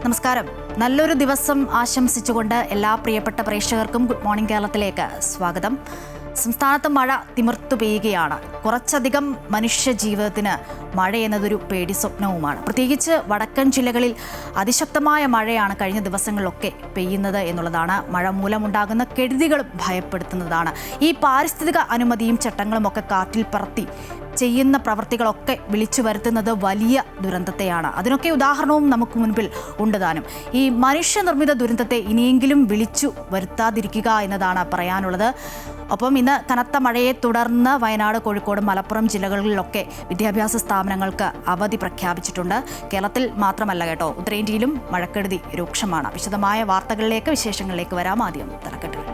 നമസ്കാരം. നല്ലൊരു ദിവസം ആശംസിച്ചുകൊണ്ട് എല്ലാ പ്രിയപ്പെട്ട പ്രേക്ഷകർക്കും ഗുഡ് മോർണിംഗ് കേരളത്തിലേക്ക് സ്വാഗതം. സംസ്ഥാനത്ത് മഴ തിമിർത്തു പെയ്യുകയാണ്. കുറച്ചധികം മനുഷ്യ ജീവിതത്തിന് മഴ എന്നതൊരു പേടി സ്വപ്നവുമാണ്. പ്രത്യേകിച്ച് വടക്കൻ ജില്ലകളിൽ അതിശക്തമായ മഴയാണ് കഴിഞ്ഞ ദിവസങ്ങളിലൊക്കെ പെയ്യുന്നത് എന്നുള്ളതാണ്. മഴ മൂലമുണ്ടാകുന്ന കെടുതികളും ഭയപ്പെടുത്തുന്നതാണ്. ഈ പാരിസ്ഥിതിക അനുമതിയും ചട്ടങ്ങളും ഒക്കെ കാറ്റിൽ പറത്തി ചെയ്യുന്ന പ്രവൃത്തികളൊക്കെ വിളിച്ചു വരുത്തുന്നത് വലിയ ദുരന്തത്തെയാണ്. അതിനൊക്കെ ഉദാഹരണവും നമുക്ക് മുൻപിൽ ഉണ്ടതാനും. ഈ മനുഷ്യനിർമ്മിത ദുരന്തത്തെ ഇനിയെങ്കിലും വിളിച്ചു വരുത്താതിരിക്കുക എന്നതാണ് പറയാനുള്ളത്. ഒപ്പം ഇന്ന് കനത്ത മഴയെ തുടർന്ന് വയനാട്, കോഴിക്കോട്, മലപ്പുറം ജില്ലകളിലൊക്കെ വിദ്യാഭ്യാസ സ്ഥാപനങ്ങൾക്ക് അവധി പ്രഖ്യാപിച്ചിട്ടുണ്ട്. കേരളത്തിൽ മാത്രമല്ല കേട്ടോ, ഉത്തരേന്ത്യയിലും മഴക്കെടുതി രൂക്ഷമാണ്. വിശദമായ വാർത്തകളിലേക്ക്, വിശേഷങ്ങളിലേക്ക് വരാം. ആദ്യം തലക്കെട്ടുകൾ.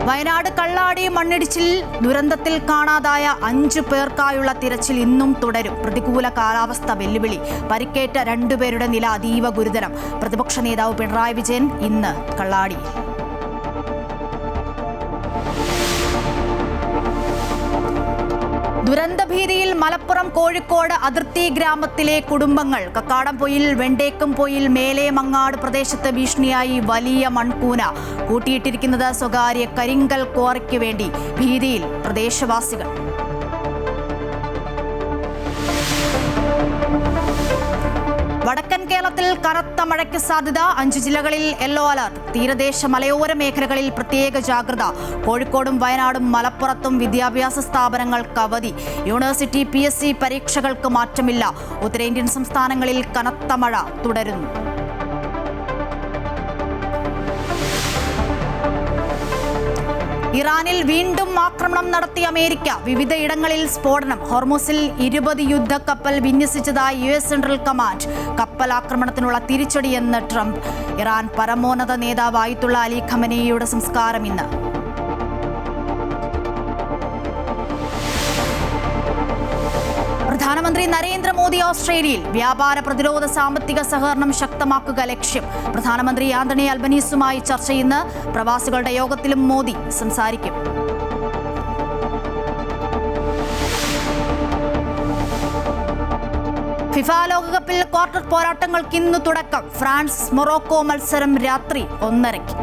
വയനാട് കള്ളാടി മണ്ണിടിച്ചിൽ ദുരന്തത്തിൽ കാണാതായ 5 പേർക്കായുള്ള തിരച്ചിൽ ഇന്നും തുടരും. പ്രതികൂല കാലാവസ്ഥ വെല്ലുവിളി. പരിക്കേറ്റ 2 പേരുടെ നില അതീവ ഗുരുതരം. പ്രതിപക്ഷ നേതാവ് പിണറായി വിജയൻ ഇന്ന് കള്ളാടി. ദുരന്തഭീതിയിൽ മലപ്പുറം, കോഴിക്കോട് അതിർത്തി ഗ്രാമത്തിലെ കുടുംബങ്ങൾ. കക്കാടംപൊയിൽ, വെണ്ടേക്കുംപൊയിൽ, മേലെ മങ്ങാട് പ്രദേശത്ത് ഭീഷണിയായി വലിയ മൺകൂന. കൂട്ടിയിട്ടിരിക്കുന്നത് സ്വകാര്യ കരിങ്കൽ ക്വാറിക്ക് വേണ്ടി. ഭീതിയിൽ പ്രദേശവാസികൾ. വടക്കൻ കേരളത്തിൽ കനത്ത മഴയ്ക്ക് സാധ്യത. 5 ജില്ലകളിൽ യെല്ലോ അലർട്ട്. തീരദേശ മലയോര മേഖലകളിൽ പ്രത്യേക ജാഗ്രത. കോഴിക്കോടും വയനാടും മലപ്പുറത്തും വിദ്യാഭ്യാസ സ്ഥാപനങ്ങൾക്ക് അവധി. യൂണിവേഴ്സിറ്റി PSC പരീക്ഷകൾക്ക് മാറ്റമില്ല. ഉത്തരേന്ത്യൻ സംസ്ഥാനങ്ങളിൽ കനത്ത മഴ തുടരുന്നു. ഇറാനിൽ വീണ്ടും ആക്രമണം നടത്തി അമേരിക്ക. വിവിധയിടങ്ങളിൽ സ്ഫോടനം. ഹോർമുസിൽ 20 യുദ്ധക്കപ്പൽ വിന്യസിച്ചതായി US സെൻട്രൽ കമാൻഡ്. കപ്പൽ ആക്രമണത്തിനുള്ള തിരിച്ചടിയെന്ന് ട്രംപ്. ഇറാൻ പരമോന്നത നേതാവ് ആയത്തുള്ള അലി ഖമനേയിയുടെ സംസ്കാരം ഇന്ന്. പ്രധാനമന്ത്രി നരേന്ദ്രമോദി ഓസ്ട്രേലിയയിൽ. വ്യാപാര, പ്രതിരോധ, സാമ്പത്തിക സഹകരണം ശക്തമാക്കുക ലക്ഷ്യം. പ്രധാനമന്ത്രി ആന്റണി അൽബനീസുമായി ചർച്ച ഇന്ന്. പ്രവാസികളുടെ യോഗത്തിലും മോദി സംസാരിക്കും. ഫിഫ ലോകകപ്പിൽ ക്വാർട്ടർ പോരാട്ടങ്ങൾക്ക് ഇന്ന് തുടക്കം. ഫ്രാൻസ് മൊറോക്കോ മത്സരം രാത്രി 1:30.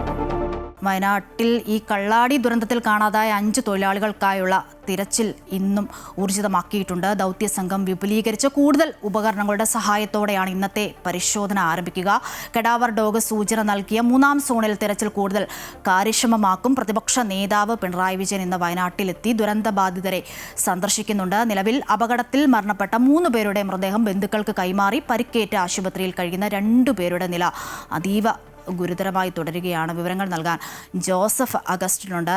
വയനാട്ടിൽ ഈ കള്ളാടി ദുരന്തത്തിൽ കാണാതായ 5 തൊഴിലാളികൾക്കായുള്ള തിരച്ചിൽ ഇന്നും ഊർജിതമാക്കിയിട്ടുണ്ട്. ദൗത്യ സംഘം വിപുലീകരിച്ച് കൂടുതൽ ഉപകരണങ്ങളുടെ സഹായത്തോടെയാണ് ഇന്നത്തെ പരിശോധന ആരംഭിക്കുക. കെഡാവർ ഡോഗ് സൂചന നൽകിയ 3-ാം സോണിൽ തിരച്ചിൽ കൂടുതൽ കാര്യക്ഷമമാക്കും. പ്രതിപക്ഷ നേതാവ് പിണറായി വിജയൻ ഇന്ന് വയനാട്ടിലെത്തി ദുരന്തബാധിതരെ സന്ദർശിക്കുന്നുണ്ട്. നിലവിൽ അപകടത്തിൽ മരണപ്പെട്ട 3 പേരുടെ മൃതദേഹം ബന്ധുക്കൾക്ക് കൈമാറി. പരിക്കേറ്റ് ആശുപത്രിയിൽ കഴിയുന്ന 2 പേരുടെ നില അതീവ ഗുരുതരമായി തുടരുകയാണ്. വിവരങ്ങൾ നൽകാൻ ജോസഫ് അഗസ്റ്റിനുണ്ട്.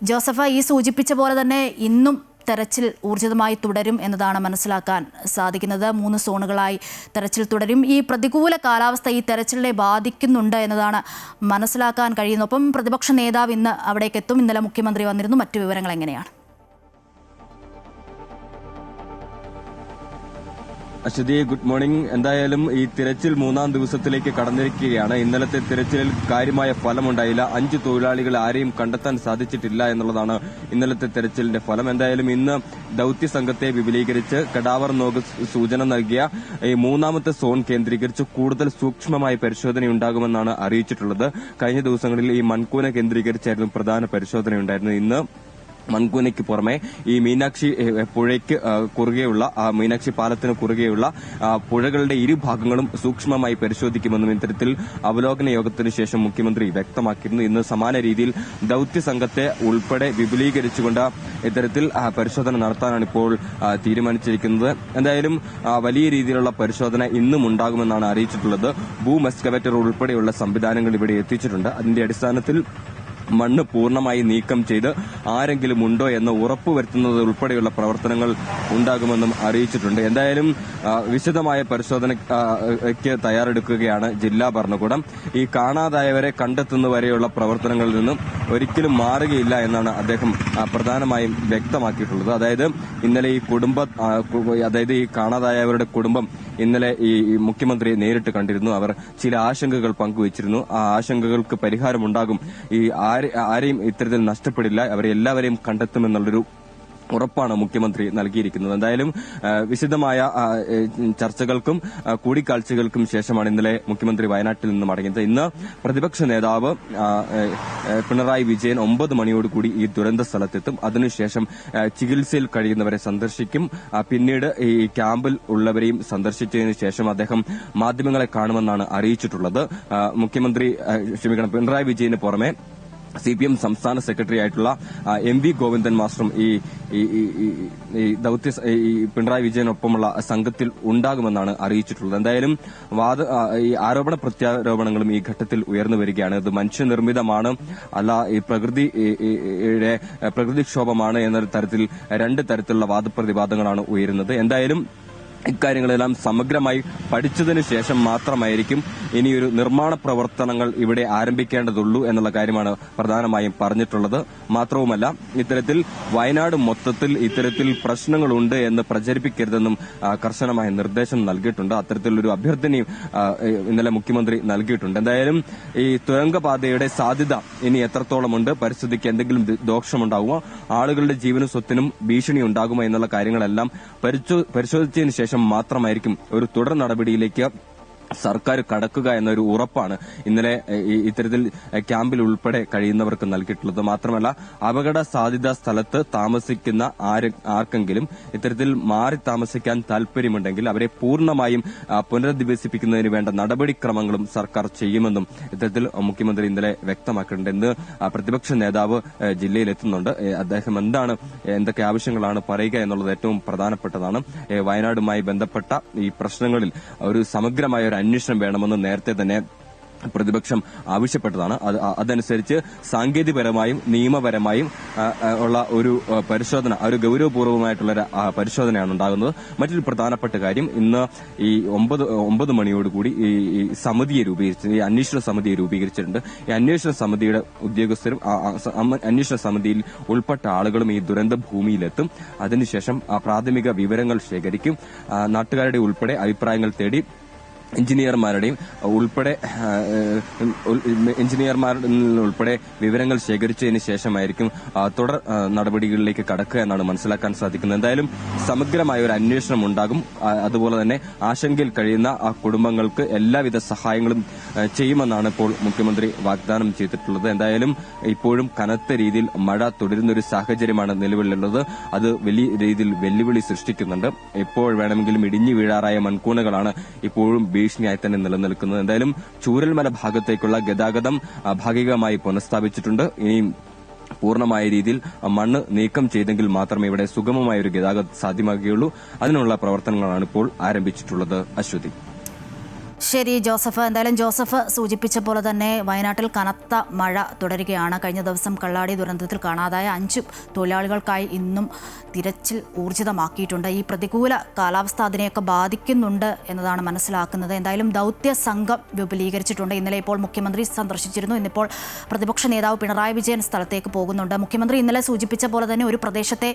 ജോസഫ്, ഈ സൂചിപ്പിച്ച പോലെ തന്നെ ഇന്നും തെരച്ചിൽ ഊർജിതമായി തുടരും എന്നതാണ് മനസ്സിലാക്കാൻ സാധിക്കുന്നത്. 3 സോണുകളായി തെരച്ചിൽ തുടരും. ഈ പ്രതികൂല കാലാവസ്ഥ ഈ തെരച്ചിലിനെ ബാധിക്കുന്നുണ്ട് എന്നതാണ് മനസ്സിലാക്കാൻ കഴിയുന്നത്. ഒപ്പം പ്രതിപക്ഷ നേതാവ് ഇന്ന് അവിടേക്ക് എത്തും. ഇന്നലെ മുഖ്യമന്ത്രി വന്നിരുന്നു. മറ്റു വിവരങ്ങൾ എങ്ങനെയാണ്? Aswathy, good morning. എന്തായാലും ഈ തിരച്ചിൽ 3-ാം ദിവസത്തിലേക്ക് കടന്നിരിക്കുകയാണ്. ഇന്നലത്തെ തിരച്ചിലിൽ കാര്യമായ ഫലമുണ്ടായില്ല. 5 തൊഴിലാളികൾ ആരെയും കണ്ടെത്താൻ സാധിച്ചിട്ടില്ല എന്നുള്ളതാണ് ഇന്നലത്തെ തിരച്ചിലിന്റെ ഫലം. എന്തായാലും ഇന്ന് ദൌത്യ സംഘത്തെ വിപുലീകരിച്ച് കെഡാവർ നോഗ് സൂചന നൽകിയ ഈ 3-ാമത്തെ സോൺ കേന്ദ്രീകരിച്ച് കൂടുതൽ സൂക്ഷ്മമായ പരിശോധനയുണ്ടാകുമെന്നാണ് അറിയിച്ചിട്ടുള്ളത്. കഴിഞ്ഞ ദിവസങ്ങളിൽ ഈ മൺകൂന കേന്ദ്രീകരിച്ചായിരുന്നു പ്രധാന പരിശോധനയുണ്ടായിരുന്നത്. ഇന്ന് മൺകൂനയ്ക്ക് പുറമെ ഈ മീനാക്ഷി പുഴയ്ക്ക് കുറുകെയുള്ള മീനാക്ഷി പാലത്തിന് കുറുകെയുള്ള പുഴകളുടെ ഇരുഭാഗങ്ങളും സൂക്ഷ്മമായി പരിശോധിക്കുമെന്നും ഇത്തരത്തിൽ അവലോകന യോഗത്തിന് ശേഷം മുഖ്യമന്ത്രി വ്യക്തമാക്കിയിരുന്നു. ഇന്ന് സമാന രീതിയിൽ ദൌത്യ സംഘത്തെ ഉൾപ്പെടെ വിപുലീകരിച്ചുകൊണ്ട് ഇത്തരത്തിൽ പരിശോധന നടത്താനാണ് ഇപ്പോൾ തീരുമാനിച്ചിരിക്കുന്നത്. എന്തായാലും വലിയ രീതിയിലുള്ള പരിശോധന ഇന്നും ഉണ്ടാകുമെന്നാണ് അറിയിച്ചിട്ടുള്ളത്. ബൂം എക്സ്കവേറ്റർ ഉൾപ്പെടെയുള്ള സംവിധാനങ്ങൾ ഇവിടെ എത്തിച്ചിട്ടുണ്ട്. അതിന്റെ അടിസ്ഥാനത്തിൽ മണ്ണ് പൂർണ്ണമായി നീക്കം ചെയ്ത് ആരെങ്കിലും ഉണ്ടോ എന്ന് ഉറപ്പുവരുത്തുന്നത് ഉൾപ്പെടെയുള്ള പ്രവർത്തനങ്ങൾ ഉണ്ടാകുമെന്നും അറിയിച്ചിട്ടുണ്ട്. എന്തായാലും വിശദമായ പരിശോധനയ്ക്ക് തയ്യാറെടുക്കുകയാണ് ജില്ലാ ഭരണകൂടം. ഈ കാണാതായവരെ കണ്ടെത്തുന്നവരെയുള്ള പ്രവർത്തനങ്ങളിൽ നിന്നും ഒരിക്കലും മാറുകയില്ല എന്നാണ് അദ്ദേഹം പ്രധാനമായും വ്യക്തമാക്കിയിട്ടുള്ളത്. അതായത് ഇന്നലെ ഈ കാണാതായവരുടെ കുടുംബം ഇന്നലെ ഈ മുഖ്യമന്ത്രിയെ നേരിട്ട് കണ്ടിരുന്നു. അവർ ചില ആശങ്കകൾ പങ്കുവച്ചിരുന്നു. ആ ആശങ്കകൾക്ക് പരിഹാരമുണ്ടാകും. ഈ ആരെയും ഇത്തരത്തിൽ നഷ്ടപ്പെടില്ല, അവരെ എല്ലാവരെയും കണ്ടെത്തുമെന്നുള്ളൊരു ഉറപ്പാണ് മുഖ്യമന്ത്രി നൽകിയിരിക്കുന്നത്. എന്തായാലും വിശദമായ ചർച്ചകൾക്കും കൂടിക്കാഴ്ചകൾക്കും ശേഷമാണ് ഇന്നലെ മുഖ്യമന്ത്രി വയനാട്ടിൽ നിന്ന് മടങ്ങിയത്. ഇന്ന് പ്രതിപക്ഷ നേതാവ് പിണറായി വിജയൻ 9 മണിയോടുകൂടി ഈ ദുരന്ത സ്ഥലത്തെത്തും. അതിനുശേഷം ചികിത്സയിൽ കഴിയുന്നവരെ സന്ദർശിക്കും. പിന്നീട് ഈ ക്യാമ്പിൽ ഉള്ളവരെയും സന്ദർശിച്ചതിനു ശേഷം അദ്ദേഹം മാധ്യമങ്ങളെ കാണുമെന്നാണ് അറിയിച്ചിട്ടുള്ളത്. പിണറായി വിജയന് പുറമെ CPM സംസ്ഥാന സെക്രട്ടറി ആയിട്ടുള്ള MV ഗോവിന്ദൻ മാസ്റ്ററും ഈ പിണറായി വിജയനൊപ്പമുള്ള സംഘത്തിൽ ഉണ്ടാകുമെന്നാണ് അറിയിച്ചിട്ടുള്ളത്. എന്തായാലും ഈ ആരോപണ പ്രത്യാരോപണങ്ങളും ഈ ഘട്ടത്തിൽ ഉയർന്നു വരികയാണ്. ഇത് മനുഷ്യനിർമ്മിതമാണ്, അല്ല ഈ പ്രകൃതിക്ഷോഭമാണ് എന്ന തരത്തിൽ 2 തരത്തിലുള്ള വാദപ്രതിവാദങ്ങളാണ് ഉയരുന്നത്. എന്തായാലും ഇക്കാര്യങ്ങളെല്ലാം സമഗ്രമായി പഠിച്ചതിനു ശേഷം മാത്രമായിരിക്കും ഇനിയൊരു നിർമ്മാണ പ്രവർത്തനങ്ങൾ ഇവിടെ ആരംഭിക്കേണ്ടതുള്ളൂ എന്നുള്ള കാര്യമാണ് പ്രധാനമായും പറഞ്ഞിട്ടുള്ളത്. മാത്രവുമല്ല, ഇത്തരത്തിൽ വയനാട് മൊത്തത്തിൽ ഇത്തരത്തിൽ പ്രശ്നങ്ങളുണ്ട് എന്ന് പ്രചരിപ്പിക്കരുതെന്നും കർശനമായ നിർദ്ദേശം നൽകിയിട്ടുണ്ട്. അത്തരത്തിലൊരു അഭ്യർത്ഥനയും ഇന്നലെ മുഖ്യമന്ത്രി നൽകിയിട്ടുണ്ട്. എന്തായാലും ഈ തുരങ്കപാതയുടെ സാധ്യത ഇനി എത്രത്തോളമുണ്ട്, പരിസ്ഥിതിക്ക് എന്തെങ്കിലും ദോഷമുണ്ടാകുമോ, ആളുകളുടെ ജീവനും സ്വത്തിനും ഭീഷണി ഉണ്ടാകുമോ എന്നുള്ള കാര്യങ്ങളെല്ലാം പരിശോധിച്ചതിന് ശേഷം മാത്രമായിരിക്കും ഒരു തുടർ നടപടിയിലേക്ക് സർക്കാർ കടക്കുക എന്നൊരു ഉറപ്പാണ് ഇന്നലെ ഇത്തരത്തിൽ ക്യാമ്പിൽ ഉൾപ്പെടെ കഴിയുന്നവർക്ക് നൽകിയിട്ടുള്ളത്. മാത്രമല്ല, അപകട സാധ്യതാ സ്ഥലത്ത് താമസിക്കുന്ന ആർക്കെങ്കിലും ഇത്തരത്തിൽ മാറി താമസിക്കാൻ താൽപര്യമുണ്ടെങ്കിൽ അവരെ പൂർണ്ണമായും പുനരധിവസിപ്പിക്കുന്നതിന് വേണ്ട നടപടിക്രമങ്ങളും സർക്കാർ ചെയ്യുമെന്നും ഇത്തരത്തിൽ മുഖ്യമന്ത്രി ഇന്നലെ വ്യക്തമാക്കിയിട്ടുണ്ട്. ഇന്ന് പ്രതിപക്ഷ നേതാവ് ജില്ലയിലെത്തുന്നുണ്ട്. അദ്ദേഹം എന്തൊക്കെ ആവശ്യങ്ങളാണ് പറയുക എന്നുള്ളത് ഏറ്റവും പ്രധാനപ്പെട്ടതാണ്. വയനാടുമായി ബന്ധപ്പെട്ട ഈ പ്രശ്നങ്ങളിൽ ഒരു സമഗ്രമായ അന്വേഷണം വേണമെന്ന് നേരത്തെ തന്നെ പ്രതിപക്ഷം ആവശ്യപ്പെട്ടതാണ്. അതനുസരിച്ച് സാങ്കേതികപരമായും നിയമപരമായും ഉള്ള ഒരു പരിശോധന, ഒരു ഗൌരവപൂർവ്വമായിട്ടുള്ള പരിശോധനയാണ് ഉണ്ടാകുന്നത്. മറ്റൊരു പ്രധാനപ്പെട്ട കാര്യം, ഇന്ന് ഈ 9 മണിയോടുകൂടി ഈ സമിതിയെ ഈ അന്വേഷണ സമിതിയെ രൂപീകരിച്ചിട്ടുണ്ട്. ഈ അന്വേഷണ സമിതിയുടെ ഉദ്യോഗസ്ഥരും അന്വേഷണ സമിതിയിൽ ഉൾപ്പെട്ട ആളുകളും ഈ ദുരന്ത ഭൂമിയിലെത്തും. അതിനുശേഷം പ്രാഥമിക വിവരങ്ങൾ ശേഖരിക്കും. നാട്ടുകാരുടെ ഉൾപ്പെടെ അഭിപ്രായങ്ങൾ തേടി എഞ്ചിനീയർമാരുടെ ഉൾപ്പെടെ വിവരങ്ങൾ ശേഖരിച്ചതിന് ശേഷമായിരിക്കും തുടർ നടപടികളിലേക്ക് കടക്കുക എന്നാണ് മനസ്സിലാക്കാൻ സാധിക്കുന്നത്. എന്തായാലും സമഗ്രമായ ഒരു അന്വേഷണം ഉണ്ടാകും. അതുപോലെ തന്നെ ആശങ്കയിൽ കഴിയുന്ന ആ കുടുംബങ്ങൾക്ക് എല്ലാവിധ സഹായങ്ങളും ചെയ്യുമെന്നാണ് ഇപ്പോൾ മുഖ്യമന്ത്രി വാഗ്ദാനം ചെയ്തിട്ടുള്ളത്. എന്തായാലും ഇപ്പോഴും കനത്ത രീതിയിൽ മഴ തുടരുന്ന ഒരു സാഹചര്യമാണ് നിലവിലുള്ളത്. അത് വലിയ രീതിയിൽ വെല്ലുവിളി സൃഷ്ടിക്കുന്നുണ്ട്. എപ്പോൾ വേണമെങ്കിലും ഇടിഞ്ഞു വീഴാറായ മൺകൂണകളാണ് ഇപ്പോഴും ഭീഷണിയായി തന്നെ നിലനിൽക്കുന്നത്. എന്തായാലും ചൂരൽമല ഭാഗത്തേക്കുള്ള ഗതാഗതം ഭാഗികമായി പുനഃസ്ഥാപിച്ചിട്ടുണ്ട്. ഇനിയും പൂർണ്ണമായ രീതിയിൽ മണ്ണ് നീക്കം ചെയ്തെങ്കിൽ മാത്രമേ ഇവിടെ സുഗമമായ ഒരു ഗതാഗതം സാധ്യമാകുകയുള്ളൂ. അതിനുള്ള പ്രവർത്തനങ്ങളാണ് ഇപ്പോൾ ആരംഭിച്ചിട്ടുള്ളത്. അശ്വതി. ശരി ജോസഫ്. എന്തായാലും ജോസഫ് സൂചിപ്പിച്ച പോലെ തന്നെ വയനാട്ടിൽ കനത്ത മഴ തുടരുകയാണ്. കഴിഞ്ഞ ദിവസം കള്ളാടി ദുരന്തത്തിൽ കാണാതായ 5 തൊഴിലാളികൾക്കായി ഇന്നും തിരച്ചിൽ ഊർജിതമാക്കിയിട്ടുണ്ട്. ഈ പ്രതികൂല കാലാവസ്ഥ അതിനെയൊക്കെ ബാധിക്കുന്നുണ്ട് എന്നതാണ് മനസ്സിലാക്കുന്നത്. എന്തായാലും ദൗത്യ സംഘം വിപുലീകരിച്ചിട്ടുണ്ട്. ഇന്നലെ ഇപ്പോൾ മുഖ്യമന്ത്രി സന്ദർശിച്ചിരുന്നു. ഇന്നിപ്പോൾ പ്രതിപക്ഷ നേതാവ് പിണറായി വിജയൻ സ്ഥലത്തേക്ക് പോകുന്നുണ്ട്. മുഖ്യമന്ത്രി ഇന്നലെ സൂചിപ്പിച്ച പോലെ തന്നെ ഒരു പ്രദേശത്തെ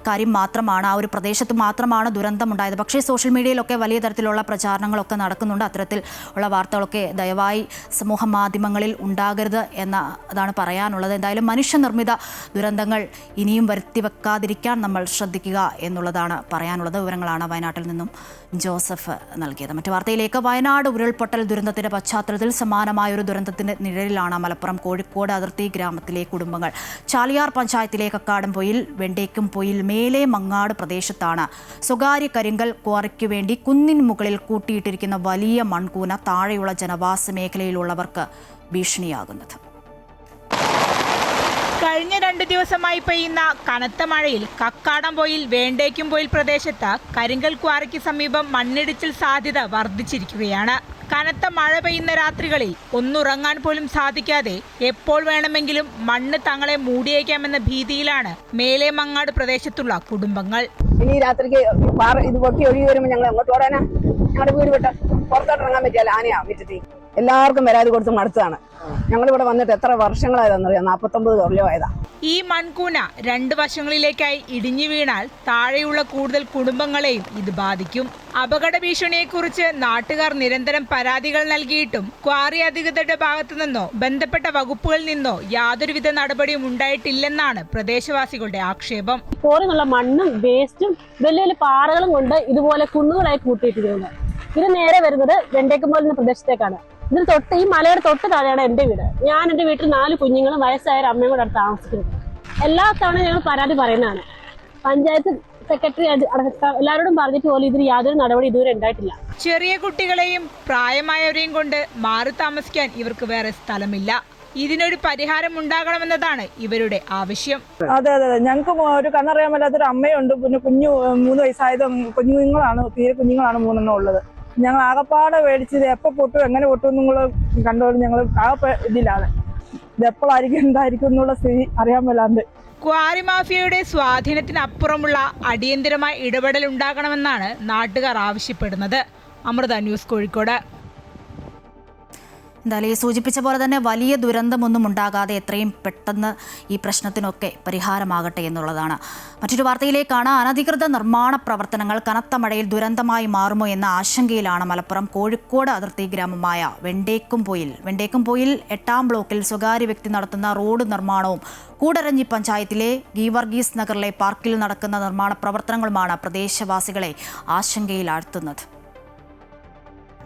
കാര്യം മാത്രമാണ്, ആ ഒരു പ്രദേശത്ത് മാത്രമാണ് ദുരന്തമുണ്ടായത്. പക്ഷേ സോഷ്യൽ മീഡിയയിലൊക്കെ വലിയ തരത്തിലുള്ള പ്രചാരണങ്ങളൊക്കെ നടക്കുന്നുണ്ട്. അത്തരത്തിൽ ഉള്ള വാർത്തകളൊക്കെ ദയവായി സമൂഹ മാധ്യമങ്ങളിൽ ഉണ്ടാകരുത് എന്നതാണ് പറയാനുള്ളത്. എന്തായാലും മനുഷ്യനിർമ്മിത ദുരന്തങ്ങൾ ഇനിയും വരുത്തിവെക്കാതിരിക്കാൻ നമ്മൾ ശ്രദ്ധിക്കുക എന്നുള്ളതാണ് പറയാനുള്ളത്. വിവരങ്ങളാണ് വയനാട്ടിൽ നിന്നും ജോസഫ് നൽകിയത്. മറ്റു വാർത്തയിലേക്ക്. വയനാട് ഉരുൾപൊട്ടൽ ദുരന്തത്തിന്റെ പശ്ചാത്തലത്തിൽ സമാനമായൊരു ദുരന്തത്തിന്റെ നിഴലിലാണ് മലപ്പുറം കോഴിക്കോട് അതിർത്തി ഗ്രാമത്തിലെ കുടുംബങ്ങൾ. ചാലിയാർ പഞ്ചായത്തിലെ കക്കാടംപൊയിൽ വെണ്ടേക്കുംപൊയിൽ മേലെ മങ്ങാട് പ്രദേശത്താണ് സ്വകാര്യ കരിങ്കൽ ക്വാറിക്കു വേണ്ടി കുന്നിൻ മുകളിൽ കൂട്ടിയിട്ടിരിക്കുന്ന വലിയ മൺകൂന താഴെയുള്ള ജനവാസ മേഖലയിലുള്ളവർക്ക് ഭീഷണിയാകുന്നത്. കഴിഞ്ഞ 2 ദിവസമായി പെയ്യുന്ന കനത്ത മഴയിൽ കക്കാടംപൊയിൽ വേണ്ടേക്കുംപൊയിൽ പ്രദേശത്ത് കരിങ്കൽ ക്വാറിക്ക് സമീപം മണ്ണിടിച്ചിൽ സാധ്യത വർദ്ധിച്ചിരിക്കുകയാണ്. കനത്ത മഴ പെയ്യുന്ന രാത്രികളിൽ ഒന്നുറങ്ങാൻ പോലും സാധിക്കാതെ എപ്പോൾ വേണമെങ്കിലും മണ്ണ് തങ്ങളെ മൂടിയേക്കാമെന്ന ഭീതിയിലാണ് മേലെ മങ്ങാട് പ്രദേശത്തുള്ള കുടുംബങ്ങൾ. ഇനി രാത്രിക്ക് ഇത് പൊട്ടി ഒഴുകി വരുമ്പോൾ ഞങ്ങൾ എങ്ങോട്ട് ഓടാനാ? ഞങ്ങളുടെ വീട് വിട്ട് പുറത്തോട്ട് ഇറങ്ങാൻ പറ്റിയാൽ ആനയാ വിറ്റിട്ട് എല്ലാവർക്കും പരാതി കൊടുത്ത് മടുത്തതാണ്. ഞങ്ങളിവിടെ വന്നിട്ട് എത്ര വർഷങ്ങളായതെന്നറിയാം, 49 കൊല്ലമായതാ. ഈ മൺകൂന 2 വശങ്ങളിലേക്കായി ഇടിഞ്ഞു വീണാൽ താഴെയുള്ള കൂടുതൽ കുടുംബങ്ങളെയും ഇത് ബാധിക്കും. അപകട ഭീഷണിയെക്കുറിച്ച് നാട്ടുകാർ നിരന്തരം പരാതികൾ നൽകിയിട്ടും ക്വാറി അധികൃതരുടെ ഭാഗത്തു നിന്നോ ബന്ധപ്പെട്ട വകുപ്പുകളിൽ നിന്നോ യാതൊരുവിധ നടപടിയും ഉണ്ടായിട്ടില്ലെന്നാണ് പ്രദേശവാസികളുടെ ആക്ഷേപം. കോറിനുള്ള മണ്ണും വേസ്റ്റും വലിയ വലിയ പാറകളും കൊണ്ട് ഇതുപോലെ കുന്നുകളായി കൂട്ടിയിട്ടിരിക്കുന്നത്. ഇത് നേരെ വരുന്നത് വെണ്ടേക്കുമ്പോൾ എന്ന പ്രദേശത്തേക്കാണ്. ഇതിന് തൊട്ട് ഈ മലയുടെ തൊട്ട് താഴെയാണ് എൻ്റെ വീട്. ഞാൻ എൻ്റെ വീട്ടിൽ 4 കുഞ്ഞുങ്ങളും വയസ്സായ അമ്മയും കൂടെ അടുത്ത് താമസിക്കുന്നത്. എല്ലാ തവണയും ഞങ്ങൾ പരാതി പറയുന്നതാണ്. പഞ്ചായത്ത് സെക്രട്ടറി എല്ലാവരോടും പറഞ്ഞിട്ട് പോലും ഇതിന് യാതൊരു നടപടി ഇതുവരെ ഉണ്ടായിട്ടില്ല. ചെറിയ കുട്ടികളെയും പ്രായമായവരെയും കൊണ്ട് മാറി താമസിക്കാൻ ഇവർക്ക് വേറെ സ്ഥലമില്ല. ഇതിനൊരു പരിഹാരം ഉണ്ടാകണമെന്നതാണ് ഇവരുടെ ആവശ്യം. അതെ, ഞങ്ങൾക്ക് ഒരു കണ്ണറിയാൻ മേലാത്തൊരു അമ്മയുണ്ട്. പിന്നെ 3 വയസ്സായത് കുഞ്ഞുങ്ങളാണ്, തീരെ കുഞ്ഞുങ്ങളാണ് 3 ഉള്ളത്. ഞങ്ങൾ ആകപ്പാടെ മേടിച്ചത് എപ്പോൾ പൊട്ടും എങ്ങനെ പൊട്ടും നിങ്ങൾ കണ്ടോളും. ഞങ്ങൾ ആകെ ഇതിലാണ്. ഇത് എപ്പോഴായിരിക്കും എന്തായിരിക്കും എന്നുള്ള സ്ഥിതി അറിയാൻ മേലാണ്ട്. ക്വാറി മാഫിയയുടെ സ്വാധീനത്തിനപ്പുറമുള്ള അടിയന്തരമായ ഇടപെടൽ ഉണ്ടാകണമെന്നാണ് നാട്ടുകാർ ആവശ്യപ്പെടുന്നത്. അമൃത ന്യൂസ്, കോഴിക്കോട്. എന്തായാലും ഈ സൂചിപ്പിച്ച പോലെ തന്നെ വലിയ ദുരന്തമൊന്നും ഉണ്ടാകാതെ എത്രയും പെട്ടെന്ന് ഈ പ്രശ്നത്തിനൊക്കെ പരിഹാരമാകട്ടെ എന്നുള്ളതാണ്. മറ്റൊരു വാർത്തയിലേക്കാണ്. അനധികൃത നിർമ്മാണ പ്രവർത്തനങ്ങൾ കനത്ത മഴയിൽ ദുരന്തമായി മാറുമോ എന്ന ആശങ്കയിലാണ് മലപ്പുറം കോഴിക്കോട് അതിർത്തി ഗ്രാമമായ വെണ്ടേക്കുംപൊയിൽ. 8-ാം ബ്ലോക്കിൽ സ്വകാര്യ വ്യക്തി നടത്തുന്ന റോഡ് നിർമ്മാണവും കൂടരഞ്ഞി പഞ്ചായത്തിലെ ഗീവർഗീസ് നഗറിലെ പാർക്കിൽ നടക്കുന്ന നിർമ്മാണ പ്രവർത്തനങ്ങളുമാണ് പ്രദേശവാസികളെ ആശങ്കയിലാഴ്ത്തുന്നത്.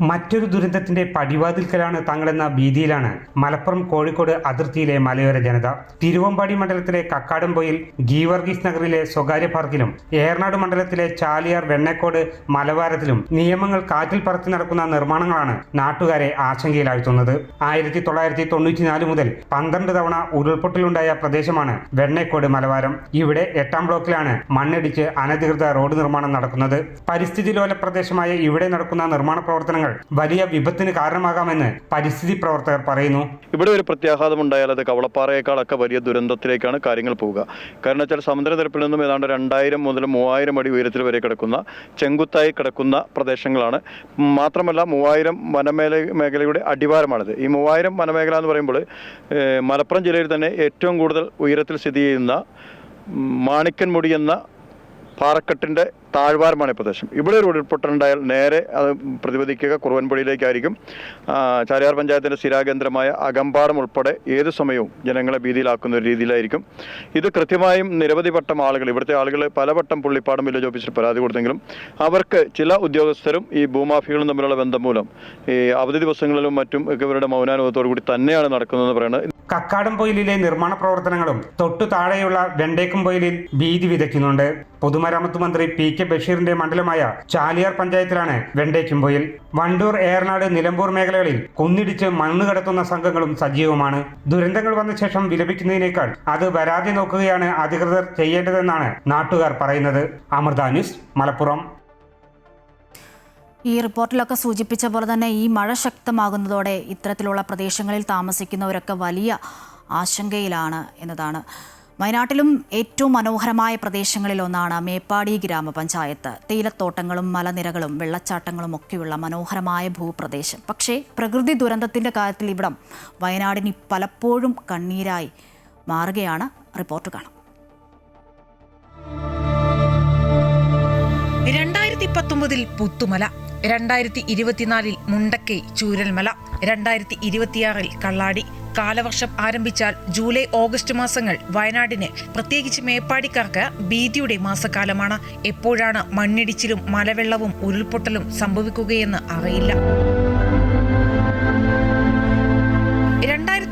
മറ്റൊരു ദുരന്തത്തിന്റെ പടിവാതിൽക്കലാണ് തങ്ങളെന്ന ഭീതിയിലാണ് മലപ്പുറം കോഴിക്കോട് അതിർത്തിയിലെ മലയോര ജനത. തിരുവമ്പാടി മണ്ഡലത്തിലെ കക്കാടംപൊയിൽ ഗീവർഗീസ് നഗറിലെ സ്വകാര്യ പാർക്കിലും ഏറനാട് മണ്ഡലത്തിലെ ചാലിയാർ വെണ്ണക്കോട് മലവാരത്തിലും നിയമങ്ങൾ കാറ്റിൽ പറത്തി നടക്കുന്ന നിർമ്മാണങ്ങളാണ് നാട്ടുകാരെ ആശങ്കയിലാഴ്ത്തുന്നത്. 1994 മുതൽ 12 തവണ ഉരുൾപൊട്ടലുണ്ടായ പ്രദേശമാണ് വെണ്ണക്കോട് മലവാരം. ഇവിടെ 8-ാം ബ്ലോക്കിലാണ് മണ്ണിടിച്ച് അനധികൃത റോഡ് നിർമ്മാണം നടക്കുന്നത്. പരിസ്ഥിതി ലോല പ്രദേശമായ ഇവിടെ നടക്കുന്ന നിർമ്മാണ പ്രവർത്തനങ്ങൾ വലിയ വിപത്തിന് കാരണമാകാമെന്ന് പരിസ്ഥിതി പ്രവർത്തകർ പറയുന്നു. ഇവിടെ ഒരു പ്രത്യാഘാതം ഉണ്ടായാൽ അത് കവളപ്പാറയേക്കാളൊക്കെ വലിയ ദുരന്തത്തിലേക്കാണ് കാര്യങ്ങൾ പോവുക. കാരണം വെച്ചാൽ സമുദ്രനിരപ്പിൽ നിന്നും ഏതാണ്ട് 2000 മുതൽ 3000 അടി ഉയരത്തിൽ വരെ കിടക്കുന്ന ചെങ്കുത്തായി കിടക്കുന്ന പ്രദേശങ്ങളാണ്. മാത്രമല്ല 3000 വനമേഖലയുടെ അടിവാരമാണിത്. ഈ 3000 വനമേഖല എന്ന് പറയുമ്പോൾ മലപ്പുറം ജില്ലയിൽ തന്നെ ഏറ്റവും കൂടുതൽ ഉയരത്തിൽ സ്ഥിതി ചെയ്യുന്ന മാണിക്കൻമുടി എന്ന പാറക്കെട്ടിൻ്റെ താഴ്വാരമാണ് ഈ പ്രദേശം. ഇവിടെ ഒരു ഉരുൾപൊട്ടലുണ്ടായാൽ നേരെ അത് പ്രതിപദിക്കുക കുറുവൻപുഴയിലേക്കായിരിക്കും. ചാലിയാർ പഞ്ചായത്തിൻ്റെ സ്ഥിരാകേന്ദ്രമായ അകമ്പാടം ഉൾപ്പെടെ ഏത് സമയവും ജനങ്ങളെ ഭീതിയിലാക്കുന്ന ഒരു രീതിയിലായിരിക്കും. ഇത് കൃത്യമായും നിരവധി വട്ടം ആളുകൾ, ഇവിടുത്തെ ആളുകൾ പലവട്ടം പുള്ളിപ്പാടം വില്ലേജ് ഓഫീസിൽ പരാതി കൊടുത്തെങ്കിലും അവർക്ക് ചില ഉദ്യോഗസ്ഥരും ഈ ഭൂമാഫികളും തമ്മിലുള്ള ബന്ധം മൂലം ഈ അവധി ദിവസങ്ങളിലും മറ്റും ഇവരുടെ മൗനാനുഭവത്തോടു കൂടി തന്നെയാണ് നടക്കുന്നതെന്ന് പറയുന്നത്. കക്കാടംപൊയിലിലെ നിർമ്മാണ പ്രവർത്തനങ്ങളും തൊട്ടു താഴെയുള്ള വെണ്ടേക്കുംപൊയിലിൽ ഭീതി വിതയ്ക്കുന്നുണ്ട്. പൊതുമരാമത്ത് മന്ത്രി P.K. ബഷീറിന്റെ മണ്ഡലമായ ചാലിയാർ പഞ്ചായത്തിലാണ് വെണ്ടേക്കുംപൊയിൽ. വണ്ടൂർ, ഏറനാട്, നിലമ്പൂർ മേഖലകളിൽ കുന്നിടിച്ച് മണ്ണ് കടത്തുന്ന സംഘങ്ങളും സജീവമാണ്. ദുരന്തങ്ങൾ വന്ന ശേഷം വിലപിക്കുന്നതിനേക്കാൾ അത് വരാതെ നോക്കുകയാണ് അധികൃതർ ചെയ്യേണ്ടതെന്നാണ് നാട്ടുകാർ പറയുന്നത്. അമൃത ന്യൂസ്, മലപ്പുറം. ഈ റിപ്പോർട്ടിലൊക്കെ സൂചിപ്പിച്ച പോലെ തന്നെ ഈ മഴ ശക്തമാകുന്നതോടെ ഇത്തരത്തിലുള്ള പ്രദേശങ്ങളിൽ താമസിക്കുന്നവരൊക്കെ വലിയ ആശങ്കയിലാണ് എന്നതാണ്. വയനാട്ടിലും ഏറ്റവും മനോഹരമായ പ്രദേശങ്ങളിലൊന്നാണ് മേപ്പാടി ഗ്രാമപഞ്ചായത്ത്. തേയിലത്തോട്ടങ്ങളും മലനിരകളും വെള്ളച്ചാട്ടങ്ങളും ഒക്കെയുള്ള മനോഹരമായ ഭൂപ്രദേശം. പക്ഷേ പ്രകൃതി ദുരന്തത്തിൻ്റെ കാര്യത്തിൽ ഇവിടം വയനാടിന് പലപ്പോഴും കണ്ണീരായി മാറുകയാണ്. റിപ്പോർട്ട് കാണാം. 2019 പുത്തുമല, 2024 മുണ്ടക്കൈ ചൂരൽമല, 2026 കള്ളാടി. കാലവർഷം ആരംഭിച്ചാൽ ജൂലൈ, ഓഗസ്റ്റ് മാസങ്ങൾ വയനാടിന്, പ്രത്യേകിച്ച് മേപ്പാടിക്കാർക്ക് ഭീതിയുടെ മാസക്കാലമാണ്. എപ്പോഴാണ് മണ്ണിടിച്ചിലും മലവെള്ളവും ഉരുൾപൊട്ടലും സംഭവിക്കുകയെന്ന് അറിയില്ല.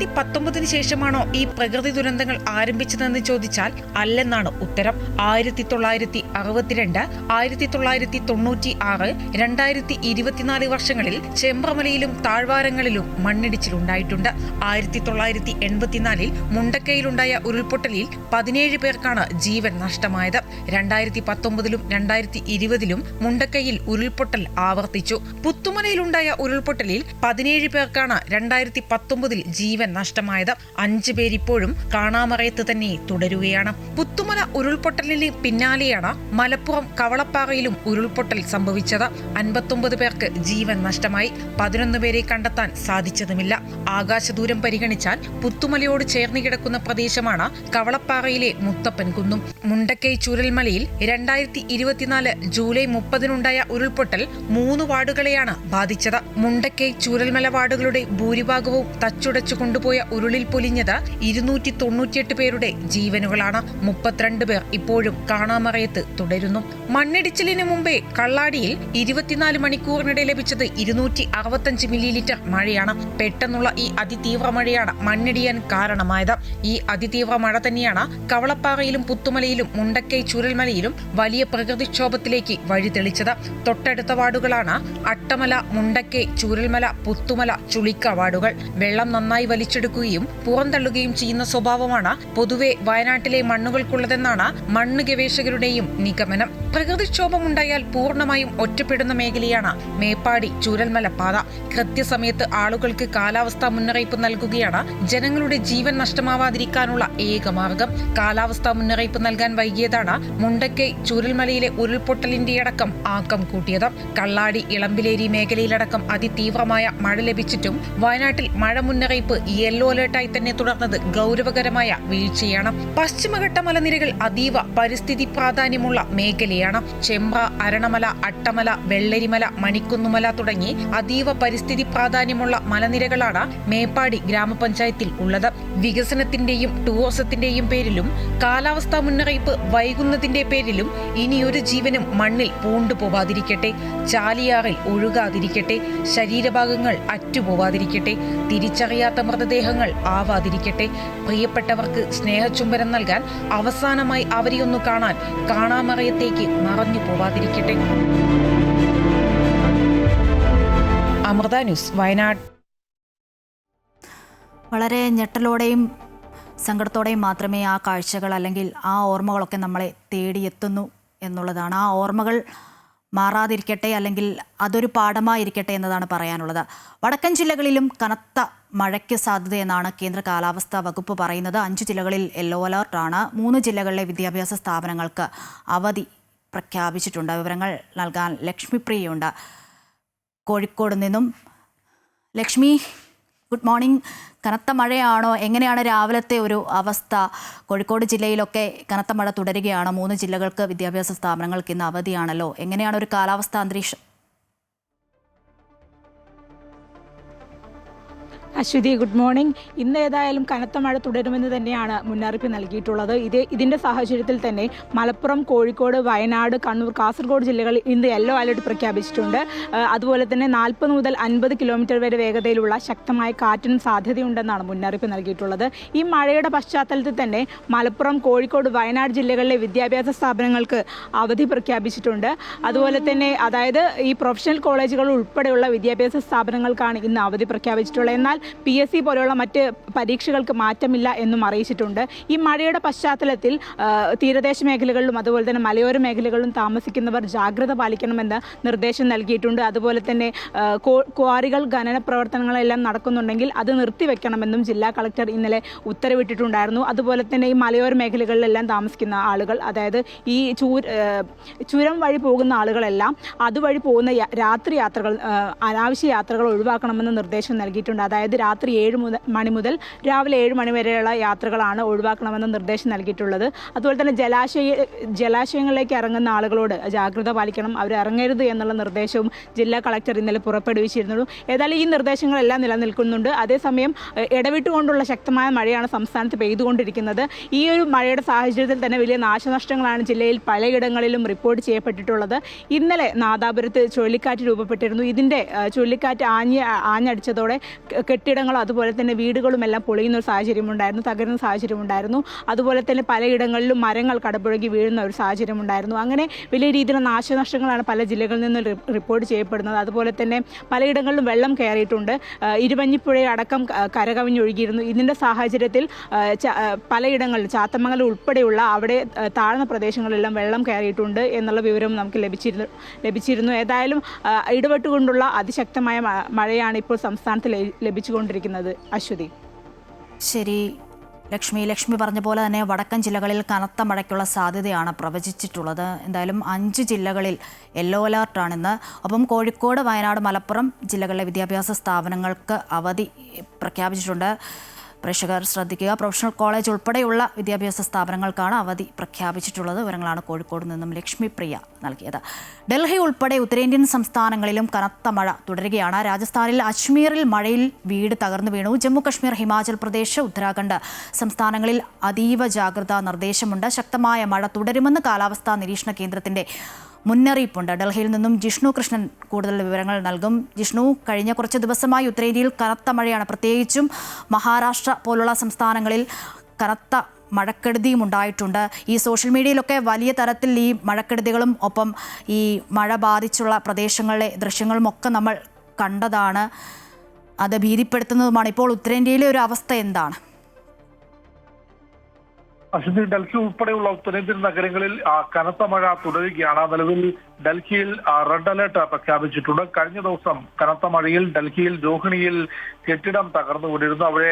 2019 ശേഷമാണോ ഈ പ്രകൃതി ദുരന്തങ്ങൾ ആരംഭിച്ചതെന്ന് ചോദിച്ചാൽ അല്ലെന്നാണ് ഉത്തരം. 1962, 1996, 2024 വർഷങ്ങളിൽ ചെമ്പ്രമലയിലും താഴ്വാരങ്ങളിലും മണ്ണിടിച്ചിലുണ്ടായിട്ടുണ്ട്. 1984 മുണ്ടക്കയിലുണ്ടായ ഉരുൾപൊട്ടലിൽ 17 പേർക്കാണ് ജീവൻ നഷ്ടമായത്. 2019 2020 മുണ്ടക്കയിൽ ഉരുൾപൊട്ടൽ ആവർത്തിച്ചു. പുത്തുമലയിലുണ്ടായ ഉരുൾപൊട്ടലിൽ 17 പേർക്കാണ് 2019 ജീവൻ നഷ്ടമായത്. 5 പേരിപ്പോഴും കാണാമറയത്ത് തന്നെ തുടരുകയാണ്. പുത്തുമല ഉരുൾപൊട്ടലിന് പിന്നാലെയാണ് മലപ്പുറം കവളപ്പാറയിലും ഉരുൾപൊട്ടൽ സംഭവിച്ചത്. 59 പേർക്ക് ജീവൻ നഷ്ടമായി. 11 പേരെ കണ്ടെത്താൻ സാധിച്ചതുമില്ല. ആകാശദൂരം പരിഗണിച്ചാൽ പുത്തുമലയോട് ചേർന്ന് കിടക്കുന്ന പ്രദേശമാണ് കവളപ്പാറയിലെ മുത്തപ്പൻ കുന്നും. മുണ്ടക്കൈ ചൂരൽമലയിൽ 2024 ജൂലൈ 30-നുണ്ടായ ഉരുൾപൊട്ടൽ 3 വാർഡുകളെയാണ് ബാധിച്ചത്. മുണ്ടക്കൈ ചൂരൽമല വാർഡുകളുടെ ഭൂരിഭാഗവും തച്ചുടച്ചു കൊണ്ടുപോയ ഉരുളിൽ പൊലിഞ്ഞത് 298 പേരുടെ ജീവനുകളാണ്. 32 പേർ ഇപ്പോഴും കാണാമറയത്ത് തുടരുന്നു. മണ്ണിടിച്ചിലിന് മുമ്പേ കള്ളാടിയിൽ 24 മണിക്കൂറിനിടെ ലഭിച്ചത് 265 മില്ലിലിറ്റർ മഴയാണ്. പെട്ടെന്നുള്ള ഈ അതിതീവ്ര മഴയാണ് മണ്ണിടിയാൻ കാരണമായത്. ഈ അതിതീവ്ര മഴ തന്നെയാണ് കവളപ്പാറയിലും പുത്തുമലയിലും മുണ്ടക്കൈ ചൂരൽമലയിലും വലിയ പ്രകൃതിക്ഷോഭത്തിലേക്ക് വഴിതെളിച്ചത്. തൊട്ടടുത്ത വാർഡുകളാണ് അട്ടമല, മുണ്ടക്കൈ, ചൂരൽമല, പുത്തുമല, ചുളിക്ക വാർഡുകൾ. വെള്ളം നന്നായി വലിച്ചെടുക്കുകയും പുറന്തള്ളുകയും ചെയ്യുന്ന സ്വഭാവമാണ് പൊതുവെ വയനാട്ടിലെ മണ്ണുകൾക്കുള്ളതെന്നാണ് മണ്ണ് ഗവേഷകരുടെയും നിഗമനം. പ്രകൃതിക്ഷോഭമുണ്ടായാൽ പൂർണ്ണമായും ഒറ്റപ്പെടുന്ന മേഖലയാണ് മേപ്പാടി ചൂരൽമല പാത. കൃത്യസമയത്ത് ആളുകൾക്ക് കാലാവസ്ഥാ മുന്നറിയിപ്പ് നൽകുകയാണ് ജനങ്ങളുടെ ജീവൻ നഷ്ടമാവാതിരിക്കാനുള്ള ഏക മാർഗം. കാലാവസ്ഥാ മുന്നറിയിപ്പ് നൽകാൻ വൈകിയതാണ് മുണ്ടക്കൈ ചൂരൽമലയിലെ ഉരുൾപൊട്ടലിന്റെ അടക്കം ആക്കം കൂട്ടിയത്. കള്ളാടി, ഇളമ്പിലേരി മേഖലയിലടക്കം അതിതീവ്രമായ മഴ ലഭിച്ചിട്ടും വയനാട്ടിൽ മഴ മുന്നറിയിപ്പ് യെല്ലോ അലേർട്ടായി തന്നെ തുടർന്നത് ഗൗരവകരമായ വീഴ്ചയാണ്. പശ്ചിമഘട്ട മലനിരകൾ അതീവ പരിസ്ഥിതി പ്രാധാന്യമുള്ള മേഖലയാണ്. ചെമ്പ്ര, അരണമല, അട്ടമല, വെള്ളരിമല, മണിക്കുന്നുമല തുടങ്ങി അതീവ പരിസ്ഥിതി പ്രാധാന്യമുള്ള മലനിരകളാണ് മേപ്പാടി ഗ്രാമപഞ്ചായത്തിൽ ഉള്ളത്. വികസനത്തിന്റെയും ടൂറിസത്തിന്റെയും പേരിലും കാലാവസ്ഥാ മുന്നറിയിപ്പ് വൈകുന്നതിന്റെ പേരിലും ഇനിയൊരു ജീവനും മണ്ണിൽ പൂണ്ടുപോവാതിരിക്കട്ടെ, ചാലിയാറിൽ ഒഴുകാതിരിക്കട്ടെ, ശരീരഭാഗങ്ങൾ അറ്റുപോവാതിരിക്കട്ടെ, തിരിച്ചറിയാത്ത മൃതദേഹങ്ങൾ ആവാതിരിക്കട്ടെ. പ്രിയപ്പെട്ടവർക്ക് സ്നേഹചുംബനം നൽകാൻ അവസാനമായി അവരെയൊന്നു കാണാൻ കാണാമറയത്തേക്ക് മറഞ്ഞു പോവാതിരിക്കട്ടെ. അമൃത ന്യൂസ്, വയനാട്. വളരെ ഞെട്ടലോടെയും സങ്കടത്തോടെയും മാത്രമേ ആ കാഴ്ചകൾ അല്ലെങ്കിൽ ആ ഓർമ്മകളൊക്കെ നമ്മളെ തേടിയെത്തുന്നു എന്നുള്ളതാണ്. ആ ഓർമ്മകൾ മാറാതിരിക്കട്ടെ, അല്ലെങ്കിൽ അതൊരു പാഠമായിരിക്കട്ടെ എന്നതാണ് പറയാനുള്ളത്. വടക്കൻ ജില്ലകളിലും കനത്ത മഴയ്ക്ക് സാധ്യതയെന്നാണ് കേന്ദ്ര കാലാവസ്ഥാ വകുപ്പ് പറയുന്നത്. 5 ജില്ലകളിൽ യെല്ലോ അലർട്ടാണ്. 3 ജില്ലകളിലെ വിദ്യാഭ്യാസ സ്ഥാപനങ്ങൾക്ക് അവധി പ്രഖ്യാപിച്ചിട്ടുണ്ട്. വിവരങ്ങൾ നൽകാൻ ലക്ഷ്മിപ്രിയയുണ്ട് കോഴിക്കോട് നിന്നും. Lakshmi, good morning. കനത്ത മഴയാണോ? എങ്ങനെയാണ് രാവിലത്തെ ഒരു അവസ്ഥ? കോഴിക്കോട് ജില്ലയിലൊക്കെ കനത്ത മഴ തുടരുകയാണ്. 3 ജില്ലകൾക്ക് വിദ്യാഭ്യാസ സ്ഥാപനങ്ങൾക്ക് ഇന്ന് അവധിയാണല്ലോ. എങ്ങനെയാണ് ഒരു കാലാവസ്ഥാ അന്തരീക്ഷം? Aswathy, good morning. ഇന്ന് ഏതായാലും കനത്ത മഴ തുടരുമെന്ന് തന്നെയാണ് മുന്നറിയിപ്പ് നൽകിയിട്ടുള്ളത്. ഇതിന്റെ സാഹചര്യത്തിൽ തന്നെ മലപ്പുറം, കോഴിക്കോട്, വയനാട്, കണ്ണൂർ, കാസർഗോഡ് ജില്ലകളിൽ ഇന്ന് യെല്ലോ അലർട്ട് പ്രഖ്യാപിച്ചിട്ടുണ്ട്. അതുപോലെ തന്നെ 40 മുതൽ 50 കിലോമീറ്റർ വരെ വേഗതയിലുള്ള ശക്തമായ കാറ്റിനും സാധ്യതയുണ്ടെന്നാണ് മുന്നറിയിപ്പ് നൽകിയിട്ടുള്ളത്. ഈ മഴയുടെ പശ്ചാത്തലത്തിൽ തന്നെ മലപ്പുറം, കോഴിക്കോട്, വയനാട് ജില്ലകളിലെ വിദ്യാഭ്യാസ സ്ഥാപനങ്ങൾക്ക് അവധി പ്രഖ്യാപിച്ചിട്ടുണ്ട്. അതുപോലെ തന്നെ അതായത് ഈ പ്രൊഫഷണൽ കോളേജുകൾ ഉൾപ്പെടെയുള്ള വിദ്യാഭ്യാസ സ്ഥാപനങ്ങൾക്കാണ് ഇന്ന് അവധി പ്രഖ്യാപിച്ചിട്ടുള്ളത്. എന്നാൽ PSC പോലെയുള്ള മറ്റ് പരീക്ഷകൾക്ക് മാറ്റമില്ല എന്നും അറിയിച്ചിട്ടുണ്ട്. ഈ മഴയുടെ പശ്ചാത്തലത്തിൽ തീരദേശ മേഖലകളിലും അതുപോലെ തന്നെ മലയോര മേഖലകളിലും താമസിക്കുന്നവർ ജാഗ്രത പാലിക്കണമെന്ന് നിർദ്ദേശം നൽകിയിട്ടുണ്ട്. അതുപോലെ തന്നെ ക്വാറികൾ ഖനന പ്രവർത്തനങ്ങളെല്ലാം നടക്കുന്നുണ്ടെങ്കിൽ അത് നിർത്തിവെക്കണമെന്നും ജില്ലാ കളക്ടർ ഇന്നലെ ഉത്തരവിട്ടിട്ടുണ്ടായിരുന്നു. അതുപോലെ തന്നെ ഈ മലയോര മേഖലകളിലെല്ലാം താമസിക്കുന്ന ആളുകൾ, അതായത് ഈ ചുരം വഴി പോകുന്ന ആളുകളെല്ലാം അതുവഴി പോകുന്ന രാത്രി യാത്രകൾ, അനാവശ്യ യാത്രകൾ ഒഴിവാക്കണമെന്ന് നിർദ്ദേശം നൽകിയിട്ടുണ്ട്. അതായത് രാത്രി 7 മണി മുതൽ രാവിലെ 7 മണി വരെയുള്ള യാത്രകളാണ് ഒഴിവാക്കണമെന്ന് നിർദ്ദേശം നൽകിയിട്ടുള്ളത്. അതുപോലെ തന്നെ ജലാശയങ്ങളിലേക്ക് ഇറങ്ങുന്ന ആളുകളോട് ജാഗ്രത പാലിക്കണം, അവർ ഇറങ്ങരുത് എന്നുള്ള നിർദ്ദേശവും ജില്ലാ കളക്ടർ ഇന്നലെ പുറപ്പെടുവിച്ചിരുന്നു. ഏതായാലും ഈ നിർദ്ദേശങ്ങളെല്ലാം നിലനിൽക്കുന്നുണ്ട്. അതേസമയം ഇടവിട്ടുകൊണ്ടുള്ള ശക്തമായ മഴയാണ് സംസ്ഥാനത്ത് പെയ്തുകൊണ്ടിരിക്കുന്നത്. ഈ ഒരു മഴയുടെ സാഹചര്യത്തിൽ തന്നെ വലിയ നാശനഷ്ടങ്ങളാണ് ജില്ലയിൽ പലയിടങ്ങളിലും റിപ്പോർട്ട് ചെയ്യപ്പെട്ടിട്ടുള്ളത്. ഇന്നലെ നാദാപുരത്ത് ചുഴലിക്കാറ്റ് രൂപപ്പെട്ടിരുന്നു. ഇതിൻ്റെ ചുഴലിക്കാറ്റ് ആഞ്ഞടിച്ചതോടെ കെട്ടിടങ്ങളും അതുപോലെ തന്നെ വീടുകളും എല്ലാം പൊളിയുന്ന ഒരു സാഹചര്യമുണ്ടായിരുന്നു, തകരുന്ന സാഹചര്യമുണ്ടായിരുന്നു. അതുപോലെ തന്നെ പലയിടങ്ങളിലും മരങ്ങൾ കടപുഴകി വീഴുന്ന ഒരു സാഹചര്യമുണ്ടായിരുന്നു. അങ്ങനെ വലിയ രീതിയിലുള്ള നാശനഷ്ടങ്ങളാണ് പല ജില്ലകളിൽ നിന്ന് റിപ്പോർട്ട് ചെയ്യപ്പെടുന്നത്. അതുപോലെ തന്നെ പലയിടങ്ങളിലും വെള്ളം കയറിയിട്ടുണ്ട്. ഇരുവഞ്ഞിപ്പുഴയെ അടക്കം കരകവിഞ്ഞൊഴുകിയിരുന്നു. ഇതിൻ്റെ സാഹചര്യത്തിൽ പലയിടങ്ങളിലും ചാത്തമംഗലം ഉൾപ്പെടെയുള്ള അവിടെ താഴ്ന്ന പ്രദേശങ്ങളിലെല്ലാം വെള്ളം കയറിയിട്ടുണ്ട് എന്നുള്ള വിവരം നമുക്ക് ലഭിച്ചിരുന്നു. ഏതായാലും ഇടപെട്ടുകൊണ്ടുള്ള അതിശക്തമായ മഴയാണ് ഇപ്പോൾ സംസ്ഥാനത്ത് ലഭിച്ചുകൊണ്ടിരിക്കുന്നത്. അശ്വതി. ശരി ലക്ഷ്മി പറഞ്ഞ പോലെ തന്നെ വടക്കൻ ജില്ലകളിൽ കനത്ത മഴയ്ക്കുള്ള സാധ്യതയാണ് പ്രവചിച്ചിട്ടുള്ളത്. എന്തായാലും 5 ജില്ലകളിൽ യെല്ലോ അലർട്ടാണിന്ന്. ഒപ്പം കോഴിക്കോട്, വയനാട്, മലപ്പുറം ജില്ലകളിലെ വിദ്യാഭ്യാസ സ്ഥാപനങ്ങൾക്ക് അവധി പ്രഖ്യാപിച്ചിട്ടുണ്ട്. പ്രേക്ഷകർ ശ്രദ്ധിക്കുക. പ്രൊഫഷണൽ കോളേജ് ഉൾപ്പെടെയുള്ള വിദ്യാഭ്യാസ സ്ഥാപനങ്ങൾക്കാണ് അവധി പ്രഖ്യാപിച്ചിട്ടുള്ളത്. വിവരങ്ങളാണ് കോഴിക്കോട് നിന്നും ലക്ഷ്മിപ്രിയ നൽകിയത്. ഡൽഹി ഉൾപ്പെടെ ഉത്തരേന്ത്യൻ സംസ്ഥാനങ്ങളിലും കനത്ത മഴ തുടരുകയാണ്. രാജസ്ഥാനിൽ അജ്മീറിൽ മഴയിൽ വീട് തകർന്നു വീണു. ജമ്മു കശ്മീർ, ഹിമാചൽ പ്രദേശ്, ഉത്തരാഖണ്ഡ് സംസ്ഥാനങ്ങളിൽ അതീവ ജാഗ്രതാ നിർദ്ദേശമുണ്ട്. ശക്തമായ മഴ തുടരുമെന്ന് കാലാവസ്ഥാ നിരീക്ഷണ കേന്ദ്രത്തിന്റെ മുന്നറിയിപ്പുണ്ട്. ഡൽഹിയിൽ നിന്നും ജിഷ്ണു കൃഷ്ണൻ കൂടുതൽ വിവരങ്ങൾ നൽകും. ജിഷ്ണു, കഴിഞ്ഞ കുറച്ച് ദിവസമായി ഉത്തരേന്ത്യയിൽ കനത്ത മഴയാണ്. പ്രത്യേകിച്ചും മഹാരാഷ്ട്ര പോലുള്ള സംസ്ഥാനങ്ങളിൽ കനത്ത മഴക്കെടുതിയും ഉണ്ടായിട്ടുണ്ട്. ഈ സോഷ്യൽ മീഡിയയിലൊക്കെ വലിയ തരത്തിൽ ഈ മഴക്കെടുതികളും ഒപ്പം ഈ മഴ ബാധിച്ചുള്ള പ്രദേശങ്ങളിലെ ദൃശ്യങ്ങളും ഒക്കെ നമ്മൾ കണ്ടതാണ്. അത് ഭീതിപ്പെടുത്തുന്നതുമാണ്. ഇപ്പോൾ ഉത്തരേന്ത്യയിലെ ഒരു അവസ്ഥ എന്താണ്? അശ്വതി, ഡൽഹി ഉൾപ്പെടെയുള്ള ഉത്തരേന്ത്യൻ നഗരങ്ങളിൽ കനത്ത മഴ തുടരുകയാണ്. നിലവിൽ ഡൽഹിയിൽ റെഡ് അലേർട്ട് പ്രഖ്യാപിച്ചിട്ടുണ്ട്. കഴിഞ്ഞ ദിവസം കനത്ത മഴയിൽ ഡൽഹിയിൽ രോഹിണിയിൽ കെട്ടിടം തകർന്നു വീണിരുന്നു. അവിടെ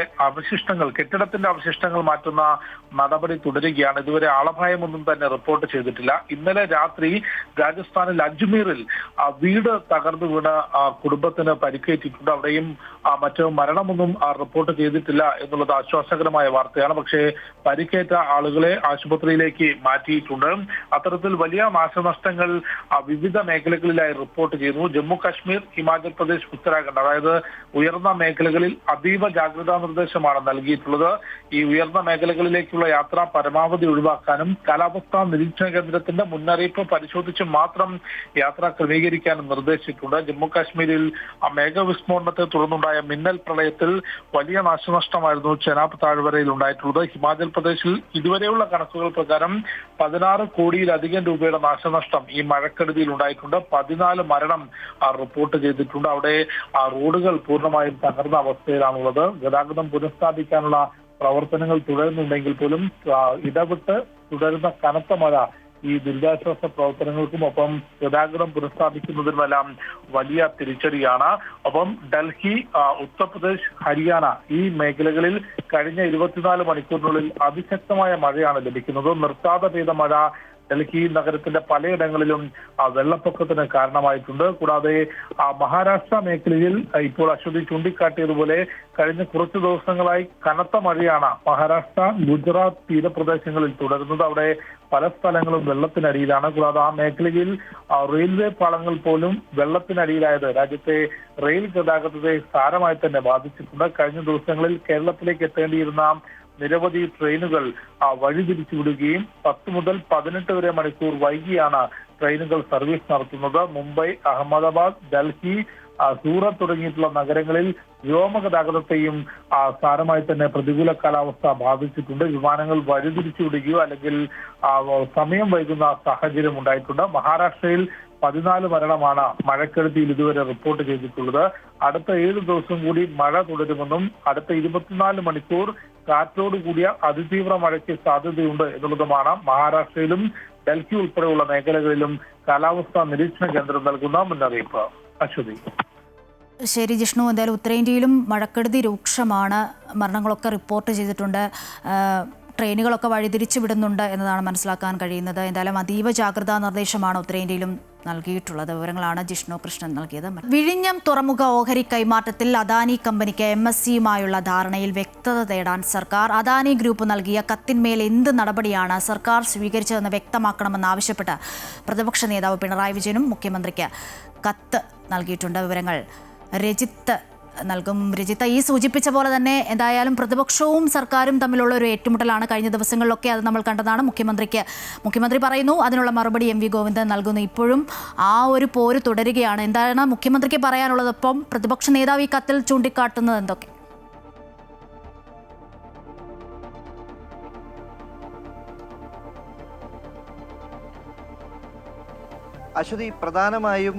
കെട്ടിടത്തിന്റെ അവശിഷ്ടങ്ങൾ മാറ്റുന്ന നടപടി തുടരുകയാണ്. ഇതുവരെ ആളപായമൊന്നും തന്നെ റിപ്പോർട്ട് ചെയ്തിട്ടില്ല. ഇന്നലെ രാത്രി രാജസ്ഥാനിൽ അജ്മീറിൽ വീട് തകർന്നു വീണ് കുടുംബത്തിന് പരിക്കേറ്റിട്ടുണ്ട്. അവിടെയും മറ്റു മരണമൊന്നും റിപ്പോർട്ട് ചെയ്തിട്ടില്ല എന്നുള്ളത് ആശ്വാസകരമായ വാർത്തയാണ്. പക്ഷേ പരിക്കേറ്റ ആളുകളെ ആശുപത്രിയിലേക്ക് മാറ്റിയിട്ടുണ്ട്. അത്തരത്തിൽ വലിയ നാശനഷ്ടങ്ങൾ വിവിധ മേഖലകളിലായി റിപ്പോർട്ട് ചെയ്യുന്നു. ജമ്മു കാശ്മീർ, ഹിമാചൽ പ്രദേശ്, ഉത്തരാഖണ്ഡ്, അതായത് ഉയർന്ന മേഖലകളിൽ അതീവ ജാഗ്രതാ നിർദ്ദേശമാണ് നൽകിയിട്ടുള്ളത്. ഈ ഉയർന്ന മേഖലകളിലേക്കുള്ള യാത്ര പരമാവധി ഒഴിവാക്കാനും കാലാവസ്ഥാ നിരീക്ഷണ കേന്ദ്രത്തിന്റെ മുന്നറിയിപ്പ് പരിശോധിച്ച് മാത്രം യാത്ര ക്രമീകരിക്കാനും നിർദ്ദേശിച്ചിട്ടുണ്ട്. ജമ്മു കാശ്മീരിൽ മേഘവിസ്ഫോടനത്തെ തുടർന്നുണ്ടായ മിന്നൽ പ്രളയത്തിൽ വലിയ നാശനഷ്ടമായിരുന്നു ചെനാബ് താഴ്വരയിൽ ഉണ്ടായിട്ടുള്ളത്. ഹിമാചൽ പ്രദേശിൽ ഇതുവരെയുള്ള കണക്കുകൾ പ്രകാരം 16 കോടിയിലധികം രൂപയുടെ നാശനഷ്ടം ഈ മഴക്കെടുതിയിൽ ഉണ്ടായിട്ടുണ്ട്. 14 മരണം റിപ്പോർട്ട് ചെയ്തിട്ടുണ്ട്. അവിടെ റോഡുകൾ പൂർണ്ണമായും തകർന്ന അവസ്ഥയിലാണുള്ളത്. ഗതാഗതം പുനഃസ്ഥാപിക്കാനുള്ള പ്രവർത്തനങ്ങൾ തുടരുന്നുണ്ടെങ്കിൽ പോലും ഇടവിട്ട് തുടരുന്ന കനത്ത മഴ ഈ ദുരിതാശ്വാസ പ്രവർത്തനങ്ങൾക്കും ഒപ്പം ഗതാഗതം പുനഃസ്ഥാപിക്കുന്നതിനുമെല്ലാം വലിയ തിരിച്ചടിയാണ്. ഒപ്പം ഡൽഹി, ഉത്തർപ്രദേശ്, ഹരിയാന ഈ മേഖലകളിൽ കഴിഞ്ഞ 24 മണിക്കൂറിനുള്ളിൽ അതിശക്തമായ മഴയാണ് ലഭിക്കുന്നത്. നിർത്താതെ പെയ്ത മഴ ഡൽഹി നഗരത്തിന്റെ പലയിടങ്ങളിലും വെള്ളപ്പൊക്കത്തിന് കാരണമായിട്ടുണ്ട്. കൂടാതെ മഹാരാഷ്ട്ര മേഖലയിൽ ഇപ്പോൾ അശ്വതി ചൂണ്ടിക്കാട്ടിയതുപോലെ കഴിഞ്ഞ കുറച്ചു ദിവസങ്ങളായി കനത്ത മഴയാണ് മഹാരാഷ്ട്ര, ഗുജറാത്ത് തീരപ്രദേശങ്ങളിൽ തുടരുന്നത്. അവിടെ പല സ്ഥലങ്ങളും വെള്ളത്തിനടിയിലാണ്. കൂടാതെ ആ മേഖലയിൽ റെയിൽവേ പാളങ്ങൾ പോലും വെള്ളത്തിനടിയിലായത് രാജ്യത്തെ റെയിൽ ഗതാഗതത്തെ സാരമായി തന്നെ ബാധിച്ചിട്ടുണ്ട്. കഴിഞ്ഞ ദിവസങ്ങളിൽ കേരളത്തിലേക്ക് എത്തേണ്ടിയിരുന്ന നിരവധി ട്രെയിനുകൾ വഴിതിരിച്ചു വിടുകയും 10 മുതൽ 18 വരെ മണിക്കൂർ വൈകിയാണ് ട്രെയിനുകൾ സർവീസ് നടത്തുന്നത്. മുംബൈ, അഹമ്മദാബാദ്, ഡൽഹി, സൂറത്ത് തുടങ്ങിയിട്ടുള്ള നഗരങ്ങളിൽ വ്യോമഗതാഗതത്തെയും സാരമായി തന്നെ പ്രതികൂല കാലാവസ്ഥ ബാധിച്ചിട്ടുണ്ട്. വിമാനങ്ങൾ വഴിതിരിച്ചു വിടുകയോ അല്ലെങ്കിൽ സമയം വൈകുന്ന സാഹചര്യം ഉണ്ടായിട്ടുണ്ട്. മഹാരാഷ്ട്രയിൽ 14 മരണമാണ് മഴക്കെടുതിയിൽ ഇതുവരെ റിപ്പോർട്ട് ചെയ്തിട്ടുള്ളത്. അടുത്ത 7 ദിവസം കൂടി മഴ തുടരുമെന്നും അടുത്ത 24 മണിക്കൂർ കാറ്റോട് കൂടിയ അതിതീവ്ര മഴയ്ക്ക് സാധ്യതയുണ്ട് എന്നുള്ളതുമാണ് മഹാരാഷ്ട്രയിലും ഡൽഹി ഉൾപ്പെടെയുള്ള മേഖലകളിലും കാലാവസ്ഥാ നിരീക്ഷണ കേന്ദ്രം നൽകുന്ന മുന്നറിയിപ്പ്. അശ്വതി. ശരി ജിഷ്ണു, എന്തായാലും ഉത്തരേന്ത്യയിലും മഴക്കെടുതി രൂക്ഷമാണ്. മരണങ്ങളൊക്കെ റിപ്പോർട്ട് ചെയ്തിട്ടുണ്ട്. ട്രെയിനുകളൊക്കെ വഴിതിരിച്ചു വിടുന്നുണ്ട് എന്നതാണ് മനസ്സിലാക്കാൻ കഴിയുന്നത്. എന്തായാലും അതീവ ജാഗ്രതാ നിർദ്ദേശമാണ് ഉത്തരേന്ത്യയിലും നൽകിയിട്ടുള്ളത്. വിവരങ്ങളാണ് ജിഷ്ണു കൃഷ്ണൻ നൽകിയത്. വിഴിഞ്ഞം തുറമുഖ ഓഹരി കൈമാറ്റത്തിൽ അദാനി കമ്പനിക്ക് MSCയുമായുള്ള ധാരണയിൽ വ്യക്തത തേടാൻ സർക്കാർ അദാനി ഗ്രൂപ്പ് നൽകിയ കത്തിന്മേൽ എന്ത് നടപടിയാണ് സർക്കാർ സ്വീകരിച്ചതെന്ന് വ്യക്തമാക്കണമെന്നാവശ്യപ്പെട്ട് പ്രതിപക്ഷ നേതാവ് പിണറായി വിജയനും മുഖ്യമന്ത്രിക്ക് കത്ത് നൽകിയിട്ടുണ്ട്. വിവരങ്ങൾ രജിത്ത് നൽകും. രജിത്ത, ഈ സൂചിപ്പിച്ച പോലെ തന്നെ എന്തായാലും പ്രതിപക്ഷവും സർക്കാരും തമ്മിലുള്ള ഒരു ഏറ്റുമുട്ടലാണ്. കഴിഞ്ഞ ദിവസങ്ങളിലൊക്കെ അത് നമ്മൾ കണ്ടതാണ്. മുഖ്യമന്ത്രി പറയുന്നു, അതിനുള്ള മറുപടി MV ഗോവിന്ദൻ നൽകുന്നു. ഇപ്പോഴും ആ ഒരു പോര് തുടരുകയാണ്. എന്താണ് മുഖ്യമന്ത്രിക്ക് പറയാനുള്ളതൊപ്പം പ്രതിപക്ഷ നേതാവ് ഈ കത്തിൽ ചൂണ്ടിക്കാട്ടുന്നത് എന്തൊക്കെ? അശ്വതി, പ്രധാനമായും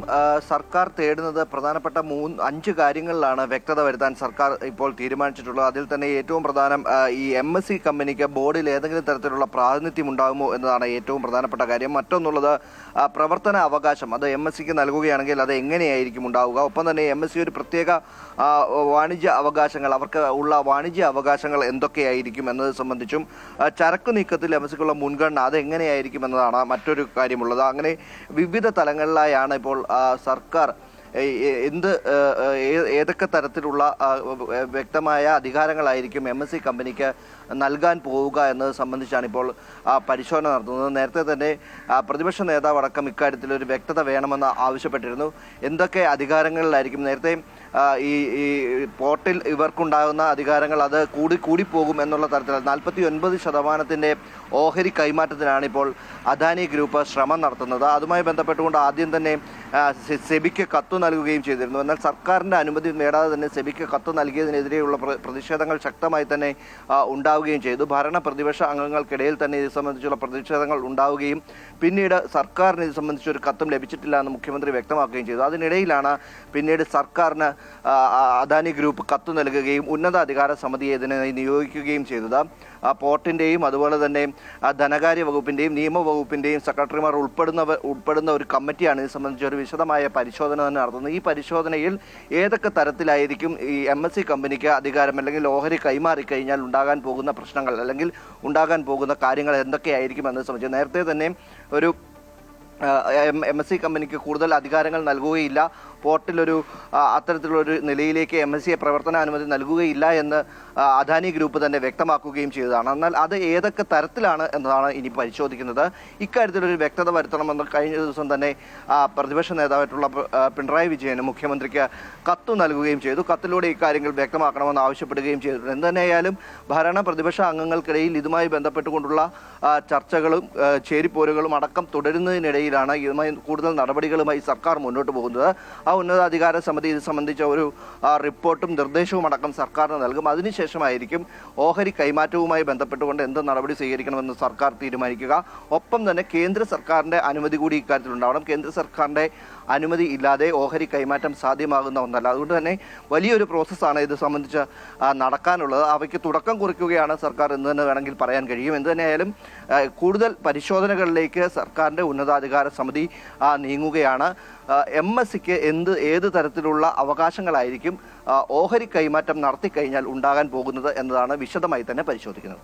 സർക്കാർ തേടുന്നത് പ്രധാനപ്പെട്ട 5 കാര്യങ്ങളിലാണ് വ്യക്തത വരുത്താൻ സർക്കാർ ഇപ്പോൾ തീരുമാനിച്ചിട്ടുള്ളത്. അതിൽ തന്നെ ഏറ്റവും പ്രധാനം ഈ MSC കമ്പനിക്ക് ബോർഡിൽ ഏതെങ്കിലും തരത്തിലുള്ള പ്രാതിനിധ്യം ഉണ്ടാകുമോ എന്നതാണ് ഏറ്റവും പ്രധാനപ്പെട്ട കാര്യം. മറ്റൊന്നുള്ളത് പ്രവർത്തന അവകാശം, അത് MSCക്ക് നൽകുകയാണെങ്കിൽ അത് എങ്ങനെയായിരിക്കും ഉണ്ടാവുക. ഒപ്പം തന്നെ MSC ഒരു പ്രത്യേക വാണിജ്യ അവകാശങ്ങൾ, അവർക്ക് ഉള്ള വാണിജ്യ അവകാശങ്ങൾ എന്തൊക്കെയായിരിക്കും എന്നത് സംബന്ധിച്ചും ചരക്ക് നീക്കത്തിൽ MSCക്കുള്ള മുൻഗണന അത് എങ്ങനെയായിരിക്കും എന്നതാണ് മറ്റൊരു കാര്യമുള്ളത്. അങ്ങനെ വിവിധ തലങ്ങളിലായാണ് ഇപ്പോൾ സർക്കാർ ഏതൊക്കെ തരത്തിലുള്ള വ്യക്തമായ അധികാരങ്ങളായിരിക്കും MSC കമ്പനിക്ക് നൽകാൻ പോവുക എന്നത് സംബന്ധിച്ചാണ് ഇപ്പോൾ പരിശോധന നടത്തുന്നത്. നേരത്തെ തന്നെ പ്രതിപക്ഷ നേതാവ് അടക്കം ഇക്കാര്യത്തിൽ ഒരു വ്യക്തത വേണമെന്ന് ആവശ്യപ്പെട്ടിരുന്നു. എന്തൊക്കെ അധികാരങ്ങളിലായിരിക്കും നേരത്തെ ഈ പോർട്ടിൽ ഇവർക്കുണ്ടാകുന്ന അധികാരങ്ങൾ അത് കൂടിപ്പോകും എന്നുള്ള തരത്തിൽ 49% ഓഹരി കൈമാറ്റത്തിനാണ് ഇപ്പോൾ അദാനി ഗ്രൂപ്പ് ശ്രമം നടത്തുന്നത്. അതുമായി ബന്ധപ്പെട്ടുകൊണ്ട് ആദ്യം തന്നെ സെബിക്ക് കത്ത് നൽകുകയും ചെയ്തിരുന്നു. എന്നാൽ സർക്കാരിൻ്റെ അനുമതി നേടാതെ തന്നെ സെബിക്ക് കത്ത് നൽകിയതിനെതിരെയുള്ള പ്രതിഷേധങ്ങൾ ശക്തമായി തന്നെ ഉണ്ടാവുകയും ചെയ്തു. ഭരണ പ്രതിപക്ഷ അംഗങ്ങൾക്കിടയിൽ തന്നെ ഇത് സംബന്ധിച്ചുള്ള പ്രതിഷേധങ്ങൾ ഉണ്ടാവുകയും പിന്നീട് സർക്കാരിന് ഇത് സംബന്ധിച്ച് ഒരു കത്തും ലഭിച്ചിട്ടില്ല എന്ന് മുഖ്യമന്ത്രി വ്യക്തമാക്കുകയും ചെയ്തു. അതിനിടയിലാണ് പിന്നീട് സർക്കാരിന് അദാനി ഗ്രൂപ്പ് കത്ത് നൽകുകയും ഉന്നത അധികാര സമിതിയെ ഇതിനായി നിയോഗിക്കുകയും ചെയ്തത്. പോർട്ടിൻ്റെയും അതുപോലെ തന്നെ ധനകാര്യ വകുപ്പിൻ്റെയും നിയമവകുപ്പിൻ്റെയും സെക്രട്ടറിമാർ ഉൾപ്പെടുന്ന ഒരു കമ്മിറ്റിയാണ് ഇത് സംബന്ധിച്ച് ഒരു വിശദമായ പരിശോധന തന്നെ നടത്തുന്നത്. ഈ പരിശോധനയിൽ ഏതൊക്കെ തരത്തിലായിരിക്കും ഈ MSC കമ്പനിക്ക് അധികാരം അല്ലെങ്കിൽ ഓഹരി കൈമാറിക്കഴിഞ്ഞാൽ ഉണ്ടാകാൻ പോകുന്ന പ്രശ്നങ്ങൾ അല്ലെങ്കിൽ ഉണ്ടാകാൻ പോകുന്ന കാര്യങ്ങൾ എന്തൊക്കെയായിരിക്കും എന്നത് സംബന്ധിച്ച് നേരത്തെ തന്നെ ഒരു MSC കമ്പനിക്ക് കൂടുതൽ അധികാരങ്ങൾ നൽകുകയില്ല, പോർട്ടിലൊരു അത്തരത്തിലുള്ളൊരു നിലയിലേക്ക് MSCയെ പ്രവർത്തനാനുമതി നൽകുകയില്ല എന്ന് അദാനി ഗ്രൂപ്പ് തന്നെ വ്യക്തമാക്കുകയും ചെയ്തതാണ്. എന്നാൽ അത് ഏതൊക്കെ തരത്തിലാണ് എന്നതാണ് ഇനി പരിശോധിക്കുന്നത്. ഇക്കാര്യത്തിലൊരു വ്യക്തത വരുത്തണമെന്ന് കഴിഞ്ഞ ദിവസം തന്നെ പ്രതിപക്ഷ നേതാവായിട്ടുള്ള പിണറായി വിജയന് മുഖ്യമന്ത്രിക്ക് കത്ത് നൽകുകയും ചെയ്തു. കത്തിലൂടെ ഇക്കാര്യങ്ങൾ വ്യക്തമാക്കണമെന്ന് ആവശ്യപ്പെടുകയും ചെയ്തിട്ടുണ്ട്. എന്തുതന്നെയായാലും ഭരണ പ്രതിപക്ഷ അംഗങ്ങൾക്കിടയിൽ ഇതുമായി ബന്ധപ്പെട്ടുകൊണ്ടുള്ള ചർച്ചകളും ചേരിപ്പോരുകളും അടക്കം തുടരുന്നതിനിടയിലാണ് ഇതുമായി കൂടുതൽ നടപടികളുമായി സർക്കാർ മുന്നോട്ട് പോകുന്നത്. ഉന്നതാധികാര സമിതി ഇത് സംബന്ധിച്ച ഒരു റിപ്പോർട്ടും നിർദ്ദേശവും അടക്കം സർക്കാരിന് നൽകും. അതിനുശേഷമായിരിക്കും ഓഹരി കൈമാറ്റവുമായി ബന്ധപ്പെട്ടുകൊണ്ട് എന്ത് നടപടി സ്വീകരിക്കണമെന്ന് സർക്കാർ തീരുമാനിക്കുക. ഒപ്പം തന്നെ കേന്ദ്ര സർക്കാരിൻ്റെ അനുമതി കൂടി ഇക്കാര്യത്തിൽ ഉണ്ടാവണം. കേന്ദ്ര സർക്കാരിൻ്റെ അനുമതി ഇല്ലാതെ ഓഹരി കൈമാറ്റം സാധ്യമാകുന്ന ഒന്നല്ല. അതുകൊണ്ട് തന്നെ വലിയൊരു പ്രോസസ്സാണ് ഇത് സംബന്ധിച്ച് നടക്കാനുള്ളത്. അവയ്ക്ക് തുടക്കം കുറിക്കുകയാണ് സർക്കാർ എന്ന് തന്നെ വേണമെങ്കിൽ പറയാൻ കഴിയും. എന്ത് തന്നെയായാലും കൂടുതൽ പരിശോധനകളിലേക്ക് സർക്കാരിൻ്റെ ഉന്നതാധികാര സമിതി നീങ്ങുകയാണ്. MSCക്ക് ഏത് തരത്തിലുള്ള അവകാശങ്ങളായിരിക്കും ഓഹരി കൈമാറ്റം നടത്തിക്കഴിഞ്ഞാൽ ഉണ്ടാകാൻ പോകുന്നത് എന്നതാണ് വിശദമായി തന്നെ പരിശോധിക്കുന്നത്.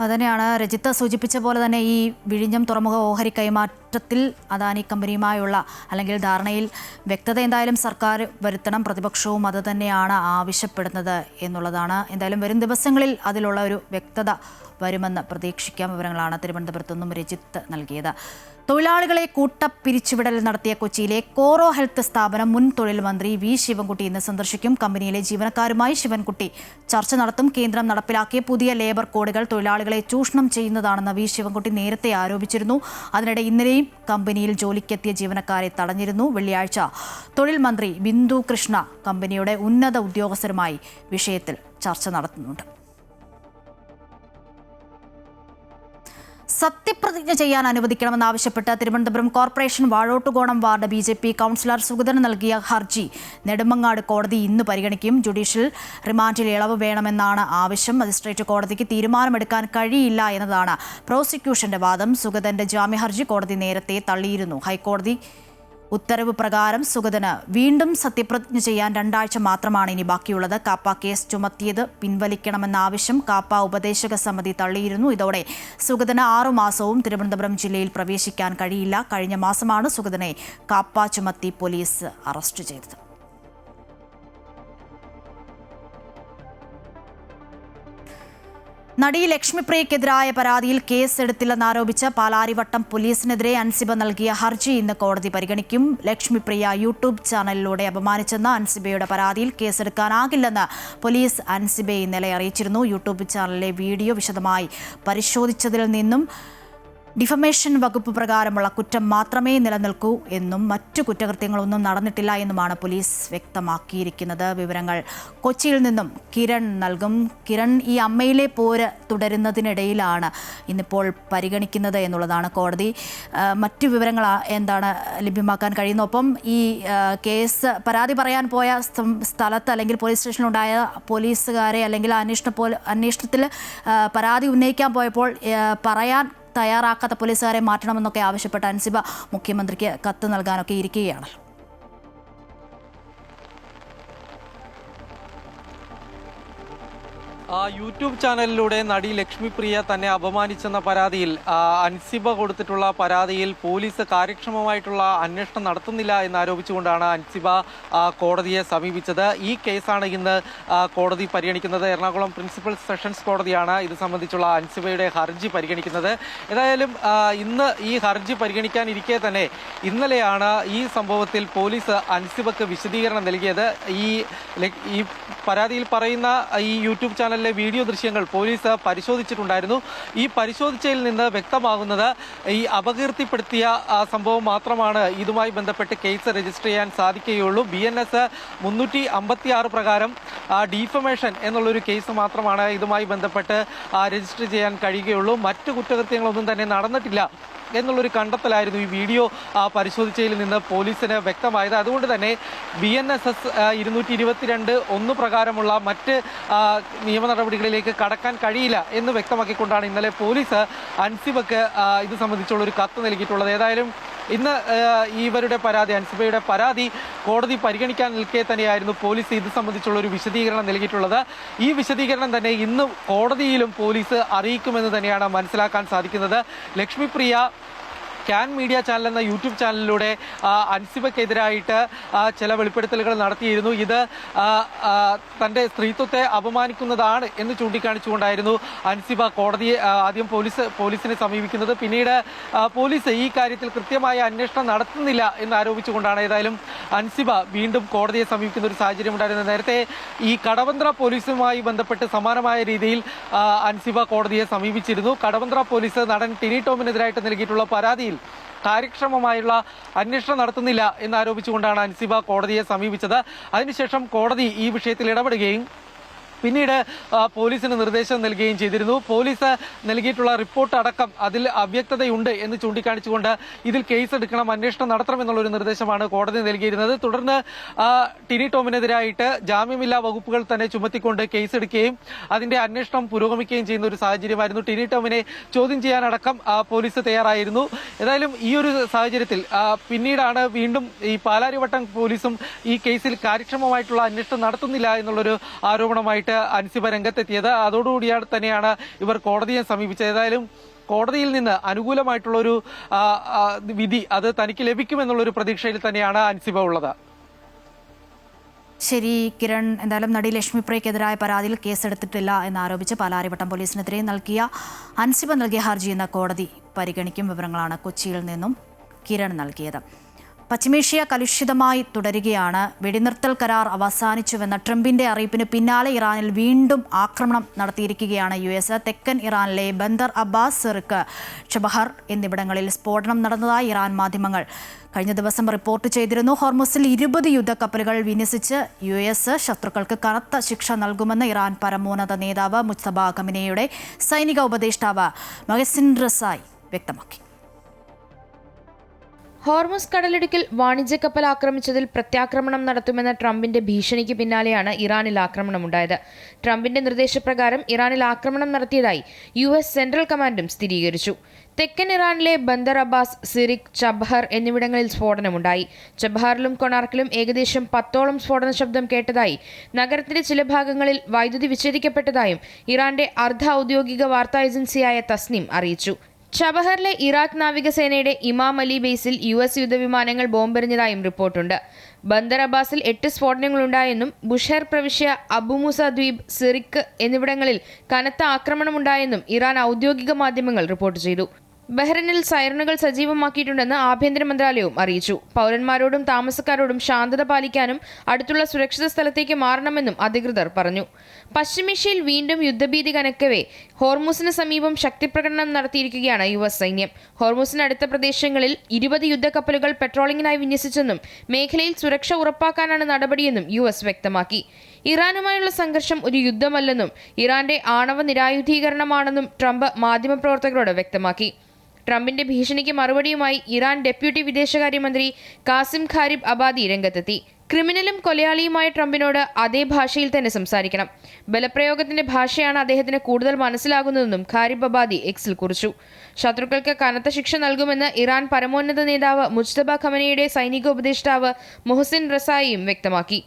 അതുതന്നെയാണ് രജിത്ത് സൂചിപ്പിച്ച പോലെ തന്നെ ഈ വിഴിഞ്ഞം തുറമുഖ ഓഹരി കൈമാറ്റത്തിൽ അദാനി കമ്പനിയുമായുള്ള അല്ലെങ്കിൽ ധാരണയിൽ വ്യക്തത എന്തായാലും സർക്കാർ വരുത്തണം. പ്രതിപക്ഷവും അത് തന്നെയാണ് ആവശ്യപ്പെടുന്നത് എന്നുള്ളതാണ്. എന്തായാലും വരും ദിവസങ്ങളിൽ അതിലുള്ള ഒരു വ്യക്തത വരുമെന്ന് പ്രതീക്ഷിക്കാം. വിവരങ്ങളാണ് തിരുവനന്തപുരത്തു നിന്നും രജിത്ത് നൽകിയത്. തൊഴിലാളികളെ കൂട്ടപ്പിരിച്ചുവിടൽ നടത്തിയ കൊച്ചിയിലെ കോറോ ഹെൽത്ത് സ്ഥാപനം മുൻ തൊഴിൽ മന്ത്രി വി ശിവൻകുട്ടി ഇന്ന് സന്ദർശിക്കും. കമ്പനിയിലെ ജീവനക്കാരുമായി ശിവൻകുട്ടി ചർച്ച നടത്തും. കേന്ദ്രം നടപ്പിലാക്കിയ പുതിയ ലേബർ കോഡുകൾ തൊഴിലാളികളെ ചൂഷണം ചെയ്യുന്നതാണെന്ന് വി ശിവൻകുട്ടി നേരത്തെ ആരോപിച്ചിരുന്നു. അതിനിടെ ഇന്നലെയും കമ്പനിയിൽ ജോലിക്കെത്തിയ ജീവനക്കാരെ തടഞ്ഞിരുന്നു. വെള്ളിയാഴ്ച തൊഴിൽ മന്ത്രി ബിന്ദു കൃഷ്ണ കമ്പനിയുടെ ഉന്നത ഉദ്യോഗസ്ഥരുമായി വിഷയത്തിൽ ചർച്ച നടത്തുന്നുണ്ട്. സത്യപ്രതിജ്ഞ ചെയ്യാൻ അനുവദിക്കണമെന്നാവശ്യപ്പെട്ട് Thiruvananthapuram corporation Vazhottukonam ward BJP councillor സുഗതന് നൽകിയ ഹർജി നെടുമങ്ങാട് കോടതി ഇന്ന് പരിഗണിക്കും. ജുഡീഷ്യൽ റിമാൻഡിൽ ഇളവ് വേണമെന്നാണ് ആവശ്യം. മജിസ്ട്രേറ്റ് കോടതിക്ക് തീരുമാനമെടുക്കാൻ കഴിയില്ല എന്നതാണ് പ്രോസിക്യൂഷന്റെ വാദം. സുഗതന്റെ ജാമ്യഹർജി കോടതി നേരത്തെ തള്ളിയിരുന്നു. ഹൈക്കോടതി ഉത്തരവ് പ്രകാരം സുഗതന് വീണ്ടും സത്യപ്രതിജ്ഞ ചെയ്യാൻ 2 ആഴ്ച മാത്രമാണ് ഇനി ബാക്കിയുള്ളത്. കാപ്പ കേസ് ചുമത്തിയത് പിൻവലിക്കണമെന്ന ആവശ്യം കാപ്പ ഉപദേശക സമിതി തള്ളിയിരുന്നു. ഇതോടെ സുഗതന് 6 മാസവും തിരുവനന്തപുരം ജില്ലയിൽ പ്രവേശിക്കാൻ കഴിയില്ല. കഴിഞ്ഞ മാസമാണ് സുഗതനെ കാപ്പ ചുമത്തി പോലീസ് അറസ്റ്റ് ചെയ്തത്. നടി ലക്ഷ്മിപ്രിയക്കെതിരായ പരാതിയിൽ കേസെടുത്തില്ലെന്നാരോപിച്ച് പാലാരിവട്ടം പോലീസിനെതിരെ അൻസിബ നൽകിയ ഹർജി ഇന്ന് കോടതി പരിഗണിക്കും. ലക്ഷ്മിപ്രിയ യൂട്യൂബ് ചാനലിലൂടെ അപമാനിച്ചെന്ന അൻസിബയുടെ പരാതിയിൽ കേസെടുക്കാനാകില്ലെന്ന് പോലീസ് അൻസിബയെ ഇന്നലെ അറിയിച്ചിരുന്നു. യൂട്യൂബ് ചാനലിലെ വീഡിയോ വിശദമായി പരിശോധിച്ചതിൽ നിന്നും ഡിഫമേഷൻ വകുപ്പ് പ്രകാരമുള്ള കുറ്റം മാത്രമേ നിലനിൽക്കൂ എന്നും മറ്റു കുറ്റകൃത്യങ്ങളൊന്നും നടന്നിട്ടില്ല എന്നുമാണ് പോലീസ് വ്യക്തമാക്കിയിരിക്കുന്നത്. വിവരങ്ങൾ കൊച്ചിയിൽ നിന്നും കിരൺ നൽകും. കിരൺ, ഈ അമ്മയിലെ പോര് തുടരുന്നതിനിടയിലാണ് ഇന്നിപ്പോൾ പരിഗണിക്കുന്നത് എന്നുള്ളതാണ് കോടതി. മറ്റു വിവരങ്ങൾ എന്താണ് ലഭ്യമാക്കാൻ കഴിയുന്നത്? ഒപ്പം ഈ കേസ് പരാതി പറയാൻ പോയ സ്ഥലത്ത് അല്ലെങ്കിൽ പോലീസ് സ്റ്റേഷനിലുണ്ടായ പോലീസുകാരെ അല്ലെങ്കിൽ അന്വേഷണത്തിൽ പരാതി ഉന്നയിക്കാൻ പോയപ്പോൾ പറയാൻ തയ്യാറാക്കാത്ത പോലീസുകാരെ മാറ്റണമെന്നൊക്കെ ആവശ്യപ്പെട്ട അൻസിബ മുഖ്യമന്ത്രിക്ക് കത്ത് നൽകാനൊക്കെ ഇരിക്കുകയാണ്. യൂട്യൂബ് ചാനലിലൂടെ നടി ലക്ഷ്മിപ്രിയ തന്നെ അപമാനിച്ചെന്ന പരാതിയിൽ അൻസിബ കൊടുത്തിട്ടുള്ള പരാതിയിൽ പോലീസ് കാര്യക്ഷമമായിട്ടുള്ള അന്വേഷണം നടത്തുന്നില്ല എന്നാരോപിച്ചുകൊണ്ടാണ് അൻസിബ കോടതിയെ സമീപിച്ചത്. ഈ കേസാണ് ഇന്ന് കോടതി പരിഗണിക്കുന്നത്. എറണാകുളം പ്രിൻസിപ്പൽ സെഷൻസ് കോടതിയാണ് ഇത് സംബന്ധിച്ചുള്ള അൻസിബയുടെ ഹർജി പരിഗണിക്കുന്നത്. ഏതായാലും ഇന്ന് ഈ ഹർജി പരിഗണിക്കാനിരിക്കെ തന്നെ ഇന്നലെയാണ് ഈ സംഭവത്തിൽ പോലീസ് അൻസിബക്ക് വിശദീകരണം നൽകിയത്. ഈ പരാതിയിൽ പറയുന്ന ഈ യൂട്യൂബ് ചാനലിലെ വീഡിയോ ദൃശ്യങ്ങൾ പോലീസ് പരിശോധിച്ചിട്ടുണ്ടായിരുന്നു. ഈ പരിശോധിച്ചതിൽ നിന്ന് വ്യക്തമാകുന്നത് ഈ അപകീർത്തിപ്പെടുത്തിയ സംഭവം മാത്രമാണ് ഇതുമായി ബന്ധപ്പെട്ട് കേസ് രജിസ്റ്റർ ചെയ്യാൻ സാധിക്കുകയുള്ളൂ. BNS 356 പ്രകാരം ഡീഫമേഷൻ എന്നുള്ളൊരു കേസ് മാത്രമാണ് ഇതുമായി ബന്ധപ്പെട്ട് രജിസ്റ്റർ ചെയ്യാൻ കഴിയുകയുള്ളൂ. മറ്റു കുറ്റകൃത്യങ്ങളൊന്നും തന്നെ നടന്നിട്ടില്ല എന്നുള്ളൊരു കണ്ടെത്തലായിരുന്നു ഈ വീഡിയോ പരിശോധിച്ചതിൽ നിന്ന് പോലീസിന് വ്യക്തമായത്. അതുകൊണ്ട് തന്നെ BNSS 222(1) പ്രകാരമുള്ള മറ്റ് നിയമ നടപടികളിലേക്ക് കടക്കാൻ കഴിയില്ല എന്ന് വ്യക്തമാക്കിക്കൊണ്ടാണ് ഇന്നലെ പോലീസ് അൻസിബക്ക് ഇത് സംബന്ധിച്ചുള്ള ഒരു കത്ത് നൽകിയിട്ടുള്ളത്. ഏതായാലും ഇന്ന് ഇവരുടെ പരാതി, അൻസിബയുടെ പരാതി കോടതി പരിഗണിക്കാൻ നിൽക്കെ തന്നെയായിരുന്നു പോലീസ് ഇത് സംബന്ധിച്ചുള്ള ഒരു വിശദീകരണം നൽകിയിട്ടുള്ളത്. ഈ വിശദീകരണം തന്നെ ഇന്ന് കോടതിയിലും പോലീസ് അറിയിക്കുമെന്ന് തന്നെയാണ് മനസ്സിലാക്കാൻ സാധിക്കുന്നത്. ലക്ഷ്മിപ്രിയ ക്യാൻ മീഡിയ ചാനൽ എന്ന യൂട്യൂബ് ചാനലിലൂടെ അൻസിബക്കെതിരായിട്ട് ചില വെളിപ്പെടുത്തലുകൾ നടത്തിയിരുന്നു. ഇത് തൻ്റെ സ്ത്രീത്വത്തെ അപമാനിക്കുന്നതാണ് എന്ന് ചൂണ്ടിക്കാണിച്ചുകൊണ്ടായിരുന്നു അൻസിബ കോടതിയെ ആദ്യം പോലീസിനെ സമീപിക്കുന്നത്. പിന്നീട് പോലീസ് ഈ കാര്യത്തിൽ കൃത്യമായ അന്വേഷണം നടത്തുന്നില്ല എന്ന് ആരോപിച്ചുകൊണ്ടാണ് ഏതായാലും അൻസിബ വീണ്ടും കോടതിയെ സമീപിക്കുന്ന ഒരു സാഹചര്യം ഉണ്ടായിരുന്നത്. നേരത്തെ ഈ കടവന്ത്ര പോലീസുമായി ബന്ധപ്പെട്ട് സമാനമായ രീതിയിൽ അൻസിബ കോടതിയെ സമീപിച്ചിരുന്നു. കടവന്ത്ര പോലീസ് നടൻ ടിനി ടോമിനെതിരായിട്ട് നൽകിയിട്ടുള്ള പരാതിയിൽ കാര്യക്ഷമമായുള്ള അന്വേഷണം നടത്തുന്നില്ല എന്നാരോപിച്ചുകൊണ്ടാണ് അൻസിബ കോടതിയെ സമീപിച്ചത്. അതിനുശേഷം കോടതി ഈ വിഷയത്തിൽ ഇടപെടുകയും പിന്നീട് പോലീസിന് നിർദ്ദേശം നൽകുകയും ചെയ്തിരുന്നു. പോലീസ് നൽകിയിട്ടുള്ള റിപ്പോർട്ട് അടക്കം അതിൽ അവ്യക്തതയുണ്ട് എന്ന് ചൂണ്ടിക്കാണിച്ചുകൊണ്ട് ഇതിൽ കേസ് എടുക്കണം, അന്വേഷണം നടത്തണമെന്നുള്ളൊരു നിർദ്ദേശമാണ് കോടതി നൽകിയിരുന്നത്. തുടർന്ന് ടിനി ടോമിനെതിരായിട്ട് ജാമ്യമില്ലാ വകുപ്പുകൾ തന്നെ ചുമത്തിക്കൊണ്ട് കേസ് എടുക്കുകയും അതിന്റെ അന്വേഷണം പുരോഗമിക്കുകയും ചെയ്യുന്ന ഒരു സാഹചര്യമായിരുന്നു. ടിനി ടോമിനെ ചോദ്യം ചെയ്യാനടക്കം പോലീസ് തയ്യാറായിരുന്നു. ഏതായാലും ഈ ഒരു സാഹചര്യത്തിൽ പിന്നീടാണ് വീണ്ടും ഈ പാലാരിവട്ടം പോലീസും ഈ കേസിൽ കാര്യക്ഷമമായിട്ടുള്ള അന്വേഷണം നടത്തുന്നില്ല എന്നുള്ളൊരു ആരോപണമായിട്ട് അൻസിബ രംഗത്തെത്തിയത്. അതോടുകൂടിയാണ് തന്നെയാണ് ഇവർ കോടതിയെ സമീപിച്ചത്. ഏതായാലും കോടതിയിൽ നിന്ന് അനുകൂലമായിട്ടുള്ളൊരു വിധി അത് തനിക്ക് ലഭിക്കുമെന്നുള്ളൊരു പ്രതീക്ഷയിൽ തന്നെയാണ് അൻസിബ ഉള്ളത്. ശരി കിരൺ, എന്തായാലും നടി ലക്ഷ്മിപ്രിയക്കെതിരായ പരാതിയിൽ കേസെടുത്തിട്ടില്ല എന്നാരോപിച്ച് പാലാരിവട്ടം പോലീസിനെതിരെ അൻസിബ നൽകിയ ഹർജി ഇന്ന് കോടതി പരിഗണിക്കും. വിവരങ്ങളാണ് കൊച്ചിയിൽ നിന്നും കിരൺ നൽകിയത്. പശ്ചിമേഷ്യ കലുഷിതമായി തുടരുകയാണ്. വെടിനിർത്തൽ കരാർ അവസാനിച്ചുവെന്ന ട്രംപിന്റെ അറിയിപ്പിന് പിന്നാലെ ഇറാനിൽ വീണ്ടും ആക്രമണം നടത്തിയിരിക്കുകയാണ് US. തെക്കൻ ഇറാനിലെ ബന്ദർ അബ്ബാസ്, സിറിക്ക്, ചബഹർ എന്നിവിടങ്ങളിൽ സ്ഫോടനം നടന്നതായി ഇറാൻ മാധ്യമങ്ങൾ കഴിഞ്ഞ ദിവസം റിപ്പോർട്ട് ചെയ്തിരുന്നു. ഹോർമുസിൽ 20 യുദ്ധക്കപ്പലുകൾ വിന്യസിച്ച് US ശത്രുക്കൾക്ക് കനത്ത ശിക്ഷ നൽകുമെന്ന് ഇറാൻ പരമോന്നത നേതാവ് മുജ്തബ ഖമനേയുടെ സൈനിക ഉപദേഷ്ടാവ് മൊഹസിൻ റസായി വ്യക്തമാക്കി. ഹോർമുസ് കടലിടുക്കിൽ വാണിജ്യ കപ്പൽ ആക്രമിച്ചതിൽ പ്രത്യാക്രമണം നടത്തുമെന്ന ട്രംപിന്റെ ഭീഷണിക്ക് പിന്നാലെയാണ് ഇറാനിൽ ആക്രമണമുണ്ടായത്. ട്രംപിന്റെ നിർദ്ദേശപ്രകാരം ഇറാനിൽ ആക്രമണം നടത്തിയതായി US സെൻട്രൽ കമാൻഡും സ്ഥിരീകരിച്ചു. തെക്കൻ ഇറാനിലെ ബന്ദർ അബ്ബാസ്, സിറിക്, ചബഹർ എന്നിവിടങ്ങളിൽ സ്ഫോടനമുണ്ടായി. ചബഹാറിലും കൊണാർക്കിലും ഏകദേശം 10ഓളം സ്ഫോടന ശബ്ദം കേട്ടതായി, നഗരത്തിന്റെ ചില ഭാഗങ്ങളിൽ വൈദ്യുതി വിച്ഛേദിക്കപ്പെട്ടതായും ഇറാന്റെ അർദ്ധ ഔദ്യോഗിക വാർത്താ ഏജൻസിയായ തസ്നിം അറിയിച്ചു. ചബഹറിലെ ഇറാഖ് നാവികസേനയുടെ ഇമാം അലി ബേസിൽ US യുദ്ധവിമാനങ്ങൾ ബോംബെറിഞ്ഞതായും റിപ്പോർട്ടുണ്ട്. ബന്ദർ അബ്ബാസിൽ 8 സ്ഫോടനങ്ങളുണ്ടായെന്നും ബുഷഹർ പ്രവിശ്യ, അബുമുസ ദ്വീപ്, സിറിക്ക് എന്നിവിടങ്ങളിൽ കനത്ത ആക്രമണമുണ്ടായെന്നും ഇറാൻ ഔദ്യോഗിക മാധ്യമങ്ങൾ റിപ്പോർട്ട് ചെയ്തു. ബഹ്റൈനിൽ സൈറണുകൾ സജീവമാക്കിയിട്ടുണ്ടെന്ന് ആഭ്യന്തര മന്ത്രാലയവും അറിയിച്ചു. പൗരന്മാരോടും താമസക്കാരോടും ശാന്തത പാലിക്കാനും അടുത്തുള്ള സുരക്ഷിത സ്ഥലത്തേക്ക് മാറണമെന്നും അധികൃതർ പറഞ്ഞു. പശ്ചിമേഷ്യയിൽ വീണ്ടും യുദ്ധഭീതി കനക്കവേ ഹോർമുസിന് സമീപം ശക്തിപ്രകടനം നടത്തിയിരിക്കുകയാണ് US സൈന്യം. ഹോർമുസിന് അടുത്ത പ്രദേശങ്ങളിൽ 20 യുദ്ധക്കപ്പലുകൾ പെട്രോളിംഗിനായി വിന്യസിച്ചെന്നും മേഖലയിൽ സുരക്ഷ ഉറപ്പാക്കാനാണ് നടപടിയെന്നും US വ്യക്തമാക്കി. ഇറാനുമായുള്ള സംഘർഷം ഒരു യുദ്ധമല്ലെന്നും ഇറാന്റെ ആണവ നിരായുധീകരണമാണെന്നും ട്രംപ് മാധ്യമപ്രവർത്തകരോട് വ്യക്തമാക്കി. ട്രംപിന്റെ ഭീഷണിക്ക് മറുപടിയുമായി ഇറാൻ ഡെപ്യൂട്ടി വിദേശകാര്യമന്ത്രി കാസിം ഖാരിബ് അബാദി രംഗത്തെത്തി. ക്രിമിനലും കൊലയാളിയുമായ ട്രംപിനോട് അതേ ഭാഷയിൽ തന്നെ സംസാരിക്കണം. ബലപ്രയോഗത്തിന്റെ ഭാഷയാണ് അദ്ദേഹത്തിന് കൂടുതൽ മനസ്സിലാകുന്നതെന്നും ഖാരിബ് അബാദി എക്സിൽ കുറിച്ചു. ശത്രുക്കൾക്ക് കനത്ത ശിക്ഷ നൽകുമെന്ന് ഇറാൻ പരമോന്നത നേതാവ് മുജ്തബ ഖമനയുടെ സൈനിക ഉപദേഷ്ടാവ് മൊഹസിൻ റസായിയും വ്യക്തമാക്കി.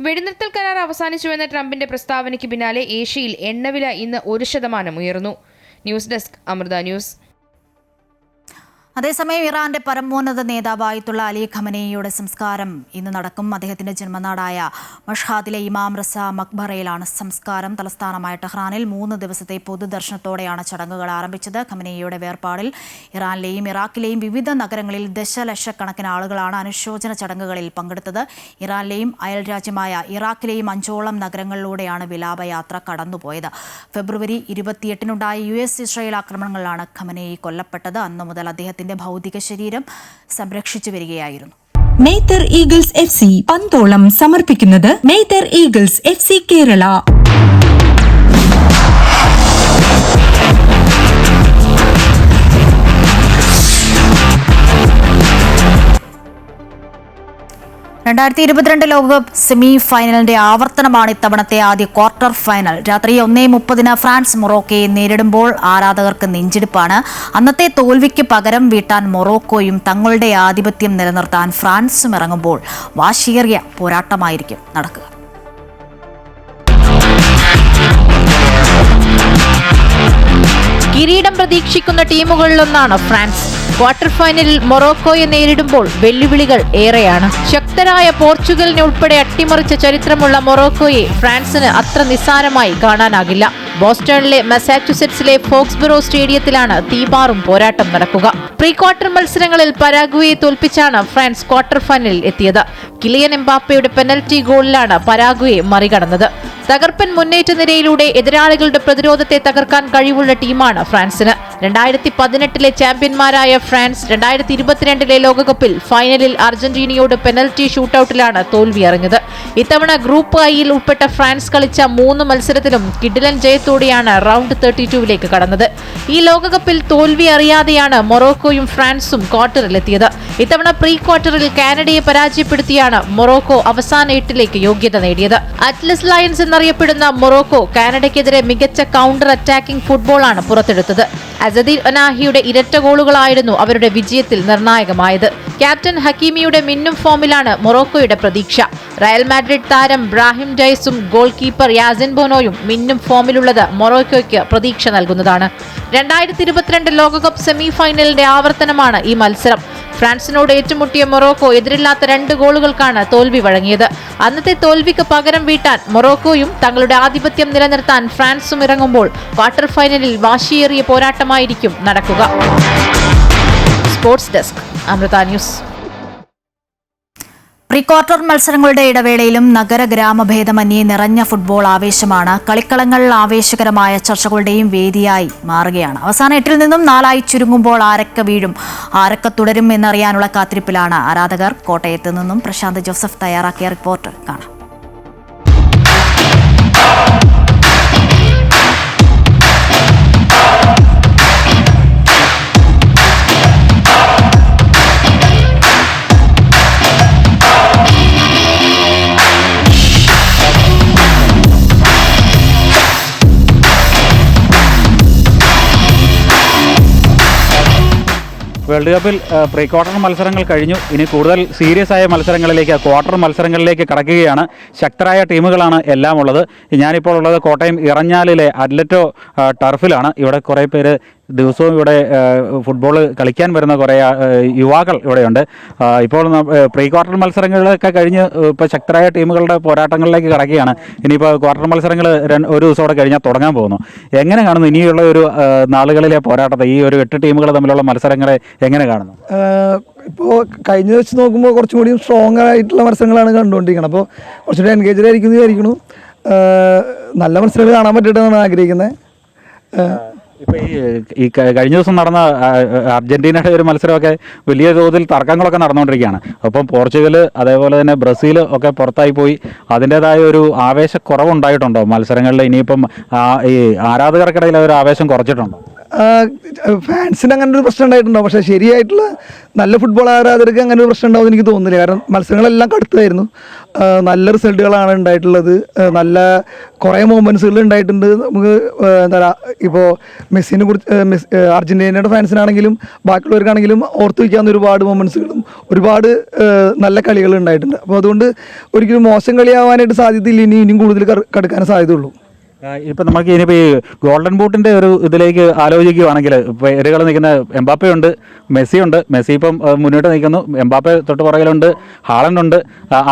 വെടിനിർത്തൽ കരാർ അവസാനിച്ചുവെന്ന ട്രംപിന്റെ പ്രസ്താവനയ്ക്ക് പിന്നാലെ ഏഷ്യയിൽ എണ്ണവില ഇന്ന് 1% ഉയർന്നു. News desk Amrita news. അതേസമയം ഇറാന്റെ പരമോന്നത നേതാവ് ആയത്തുള്ള അലി ഖമനേയിയുടെ സംസ്കാരം ഇന്ന് നടക്കും. അദ്ദേഹത്തിന്റെ ജന്മനാടായ മഷ്ഹാദിലെ ഇമാം റസ മക്ബറയിലാണ് സംസ്കാരം. തലസ്ഥാനമായ ടെഹ്റാനിൽ 3 ദിവസത്തെ പൊതുദർശനത്തോടെയാണ് ചടങ്ങുകൾ ആരംഭിച്ചത്. ഖമനേയിയുടെ വേർപാടിൽ ഇറാനിലെയും ഇറാഖിലെയും വിവിധ നഗരങ്ങളിൽ ദശലക്ഷക്കണക്കിന് ആളുകളാണ് അനുശോചന ചടങ്ങുകളിൽ പങ്കെടുത്തത്. ഇറാനിലെയും അയൽ രാജ്യമായ ഇറാഖിലെയും 5ഓളം നഗരങ്ങളിലൂടെയാണ് വിലാപയാത്ര കടന്നുപോയത്. ഫെബ്രുവരി 28-നുണ്ടായ US ഇസ്രായേൽ ആക്രമണങ്ങളിലാണ് ഖമനേയി കൊല്ലപ്പെട്ടത്. അന്നു മുതൽ അദ്ദേഹത്തിന്റെ ഭൗതിക ശരീരം സംരക്ഷിച്ചു വരികയായിരുന്നു. നെയ്തർ ഈഗിൾസ് FC പന്തോളം സമർപ്പിക്കുന്നത് നെയ്തർ ഈഗിൾസ് FC കേരള. ലോകകപ്പ് സെമി ഫൈനലിന്റെ ആവർത്തനമാണ് ഇത്തവണത്തെ ആദ്യ ക്വാർട്ടർ ഫൈനൽ. രാത്രി 1:30 ഫ്രാൻസ് മൊറോക്കോയെ നേരിടുമ്പോൾ ആരാധകർക്ക് നെഞ്ചിടിപ്പാണ്. അന്നത്തെ തോൽവിക്ക് പകരം വീട്ടാൻ മൊറോക്കോയും തങ്ങളുടെ ആധിപത്യം നിലനിർത്താൻ ഫ്രാൻസും ഇറങ്ങുമ്പോൾ വാശിയേറിയ പോരാട്ടമായിരിക്കും നടക്കുക. കിരീടം പ്രതീക്ഷിക്കുന്ന ടീമുകളിലൊന്നാണ് ഫ്രാൻസ്. ക്വാർട്ടർ ഫൈനലിൽ മൊറോക്കോയെ നേരിടുമ്പോൾ വെല്ലുവിളികൾ ഏറെയാണ്. ശക്തരായ പോർച്ചുഗലിനെ ഉൾപ്പെടെ അട്ടിമറിച്ച ചരിത്രമുള്ള മൊറോക്കോയെ ഫ്രാൻസിന് അത്ര നിസ്സാരമായി കാണാനാകില്ല. ബോസ്റ്റണിലെ മസാച്യുസെറ്റ്സിലെ ഫോക്സ്ബറോ സ്റ്റേഡിയത്തിലാണ് തീപാറും പോരാട്ടം നടക്കുക. പ്രീ ക്വാർട്ടർ മത്സരങ്ങളിൽ പരാഗ്വേയെ തോൽപ്പിച്ചാണ് ഫ്രാൻസ് ക്വാർട്ടർ ഫൈനലിൽ എത്തിയത്. കിലിയൻ എംബാപ്പയുടെ പെനൽറ്റി ഗോളിലാണ് പരാഗ്വേയെ മറികടന്നത്. തകർപ്പൻ മുന്നേറ്റ നിരയിലൂടെ എതിരാളികളുടെ പ്രതിരോധത്തെ തകർക്കാൻ കഴിവുള്ള ടീമാണ് ഫ്രാൻസിന്. 2018 ചാമ്പ്യന്മാരായ ഫ്രാൻസ് 2022 ലോകകപ്പിൽ ഫൈനലിൽ അർജന്റീനയോട് പെനൽറ്റി ഷൂട്ടൌട്ടിലാണ് തോൽവി അറിഞ്ഞത്. ഇത്തവണ ഗ്രൂപ്പ് ഐയിൽ ഉൾപ്പെട്ട ഫ്രാൻസ് കളിച്ച 3 മത്സരത്തിലും കിടിലൻ ജയത്തോടെയാണ് റൗണ്ട് 32ലേക്ക് കടന്നത്. ഈ ലോകകപ്പിൽ തോൽവി അറിയാതെയാണ് മൊറോക്കോയും ഫ്രാൻസും ക്വാർട്ടറിലെത്തിയത്. ഇത്തവണ പ്രീ ക്വാർട്ടറിൽ കാനഡയെ പരാജയപ്പെടുത്തിയാണ് മൊറോക്കോ അവസാന 8ലേക്ക് യോഗ്യത നേടിയത്. അറ്റ്ലസ് ലയൺസ് എന്നറിയപ്പെടുന്ന മൊറോക്കോ കാനഡയ്ക്കെതിരെ മികച്ച കൗണ്ടർ അറ്റാക്കിംഗ് ഫുട്ബോളാണ് പുറത്തെടുത്തത്. അസദീർ ഒനാഹിയുടെ ഇരട്ട ഗോളുകളായിരുന്നു അവരുടെ വിജയത്തിൽ നിർണായകമായത്. ക്യാപ്റ്റൻ ഹക്കീമിയുടെ മിന്നും ഫോമിലാണ് മൊറോക്കോയുടെ പ്രതീക്ഷ. റയൽ മാഡ്രിഡ് താരം ബ്രാഹിം ഡയസും ഗോൾ കീപ്പർ യാസിൻ ബോനോയും മിന്നും ഫോമിലുള്ളത് മൊറോക്കോയ്ക്ക് പ്രതീക്ഷ നൽകുന്നതാണ്. 2022 ലോകകപ്പ് സെമി ഫൈനലിന്റെ ആവർത്തനമാണ് ഈ മത്സരം. ഫ്രാൻസിനോട് ഏറ്റുമുട്ടിയ മൊറോക്കോ എതിരില്ലാത്ത 2 ഗോളുകൾക്കാണ് തോൽവി വഴങ്ങിയത്. അന്നത്തെ തോൽവിക്ക് പകരം വീട്ടാൻ മൊറോക്കോയും തങ്ങളുടെ ആധിപത്യം നിലനിർത്താൻ ഫ്രാൻസും ഇറങ്ങുമ്പോൾ ക്വാർട്ടർ ഫൈനലിൽ വാശിയേറിയ പോരാട്ടമായിരിക്കും നടക്കുക. Sports desk Amrita news. Pre quarter മത്സരങ്ങളുടെ ഇടവേളയിലും നഗര ഗ്രാമഭേദമന്യേ നിറഞ്ഞ ഫുട്ബോൾ ആവേശമാണ്. കളിക്കളങ്ങൾ ആവേശകരമായ ചർച്ചകളുടെയും വേദിയായി മാറുകയാണ്. അവസാന 8-ൽ നിന്നും 4 ചുരുങ്ങുമ്പോൾ ആരൊക്കെ വീഴും, ആരൊക്കെ തുടരും എന്നറിയാനുള്ള കാത്തിരിപ്പിലാണ് ആരാധകർ. കോട്ടയത്ത് നിന്നും പ്രശാന്ത് ജോസഫ് തയ്യാറാക്കിയ റിപ്പോർട്ട് കാണാം. വേൾഡ് കപ്പിൽ പ്രീ ക്വാർട്ടർ മത്സരങ്ങൾ കഴിഞ്ഞു. ഇനി കൂടുതൽ സീരിയസ് ആയ മത്സരങ്ങളിലേക്ക്, ക്വാർട്ടർ മത്സരങ്ങളിലേക്ക് കടക്കുകയാണ്. ശക്തരായ ടീമുകളാണ് എല്ലാം ഉള്ളത്. ഞാനിപ്പോൾ ഉള്ളത് കോട്ടയം ഇറഞ്ഞാലിലെ അത്ലറ്റോ ടർഫിലാണ്. ഇവിടെ കുറേ പേര് ദിവസവും ഇവിടെ ഫുട്ബോൾ കളിക്കാൻ വരുന്ന കുറേ യുവാക്കൾ ഇവിടെയുണ്ട്. ഇപ്പോൾ പ്രീ ക്വാർട്ടർ മത്സരങ്ങളൊക്കെ കഴിഞ്ഞ് ഇപ്പോൾ ശക്തരായ ടീമുകളുടെ പോരാട്ടങ്ങളിലേക്ക് കടക്കുകയാണ്. ഇനിയിപ്പോൾ ക്വാർട്ടർ മത്സരങ്ങൾ ഒരു ദിവസത്തോടെ കഴിഞ്ഞാൽ തുടങ്ങാൻ പോകുന്നു. എങ്ങനെ കാണുന്നു ഇനിയുള്ള ഒരു നാളുകളിലെ പോരാട്ടത്തെ, ഈ ഒരു 8 ടീമുകൾ തമ്മിലുള്ള മത്സരങ്ങളെ എങ്ങനെ കാണുന്നു? ഇപ്പോൾ കഴിഞ്ഞ വെച്ച് നോക്കുമ്പോൾ കുറച്ചും കൂടി സ്ട്രോങ് ആയിട്ടുള്ള മത്സരങ്ങളാണ് കണ്ടുകൊണ്ടിരിക്കുന്നത്. അപ്പോൾ കുറച്ചുകൂടി എൻഗേജഡ് ആയിരിക്കും വിചാരിക്കുന്നു. നല്ല മത്സരങ്ങൾ കാണാൻ പറ്റിയിട്ടാണ് ആഗ്രഹിക്കുന്നത്. ഇപ്പോൾ ഈ കഴിഞ്ഞ ദിവസം നടന്ന അർജന്റീനയുടെ ഒരു മത്സരമൊക്കെ വലിയ തോതിൽ തർക്കങ്ങളൊക്കെ നടന്നുകൊണ്ടിരിക്കുകയാണ്. അപ്പം പോർച്ചുഗൽ അതേപോലെ തന്നെ ബ്രസീൽ ഒക്കെ പുറത്തായി പോയി. അതിൻ്റെതായ ഒരു ആവേശക്കുറവുണ്ടായിട്ടുണ്ടോ മത്സരങ്ങളിൽ? ഇനിയിപ്പം ഈ ആരാധകർക്കിടയിൽ ഒരു ആവേശം കുറച്ചിട്ടുണ്ടോ? ഫാൻസിന് അങ്ങനെ ഒരു പ്രശ്നം ഉണ്ടായിട്ടുണ്ടോ? പക്ഷേ ശരിയായിട്ടുള്ള നല്ല ഫുട്ബോൾ ആരാധകർക്ക് അങ്ങനെ ഒരു പ്രശ്നം ഉണ്ടാവുമെന്ന് എനിക്ക് തോന്നുന്നില്ല. കാരണം മത്സരങ്ങളെല്ലാം കടുത്തായിരുന്നു. നല്ല റിസൾട്ടുകളാണ് ഉണ്ടായിട്ടുള്ളത്. നല്ല കുറേ മൊമെൻറ്റ്സുകൾ ഉണ്ടായിട്ടുണ്ട്. നമുക്ക് എന്താ പറയുക, ഇപ്പോൾ മെസ്സിനെ കുറിച്ച് അർജൻറ്റീനയുടെ ഫാൻസിനാണെങ്കിലും ബാക്കിയുള്ളവർക്കാണെങ്കിലും ഓർത്ത് വയ്ക്കാവുന്ന ഒരുപാട് മൊമെൻറ്റ്സുകളും ഒരുപാട് നല്ല കളികൾ ഉണ്ടായിട്ടുണ്ട്. അപ്പോൾ അതുകൊണ്ട് ഒരിക്കലും മോശം കളിയാവാനായിട്ട് സാധ്യതയില്ല. ഇനിയും കൂടുതൽ കടക്കാൻ സാധ്യതയുള്ളൂ. ഇപ്പം നമുക്ക് ഇനിയിപ്പോൾ ഈ ഗോൾഡൻ ബൂട്ടിൻ്റെ ഒരു ഇതിലേക്ക് ആലോചിക്കുകയാണെങ്കിൽ പേരുകൾ നിൽക്കുന്ന എംബാപ്പെ ഉണ്ട്, മെസ്സിയുണ്ട്. മെസ്സി ഇപ്പം മുന്നോട്ട് നിൽക്കുന്നു, എംബാപ്പെ തൊട്ട് പുറകിലുണ്ട്, ഹാളണ്ട് ഉണ്ട്.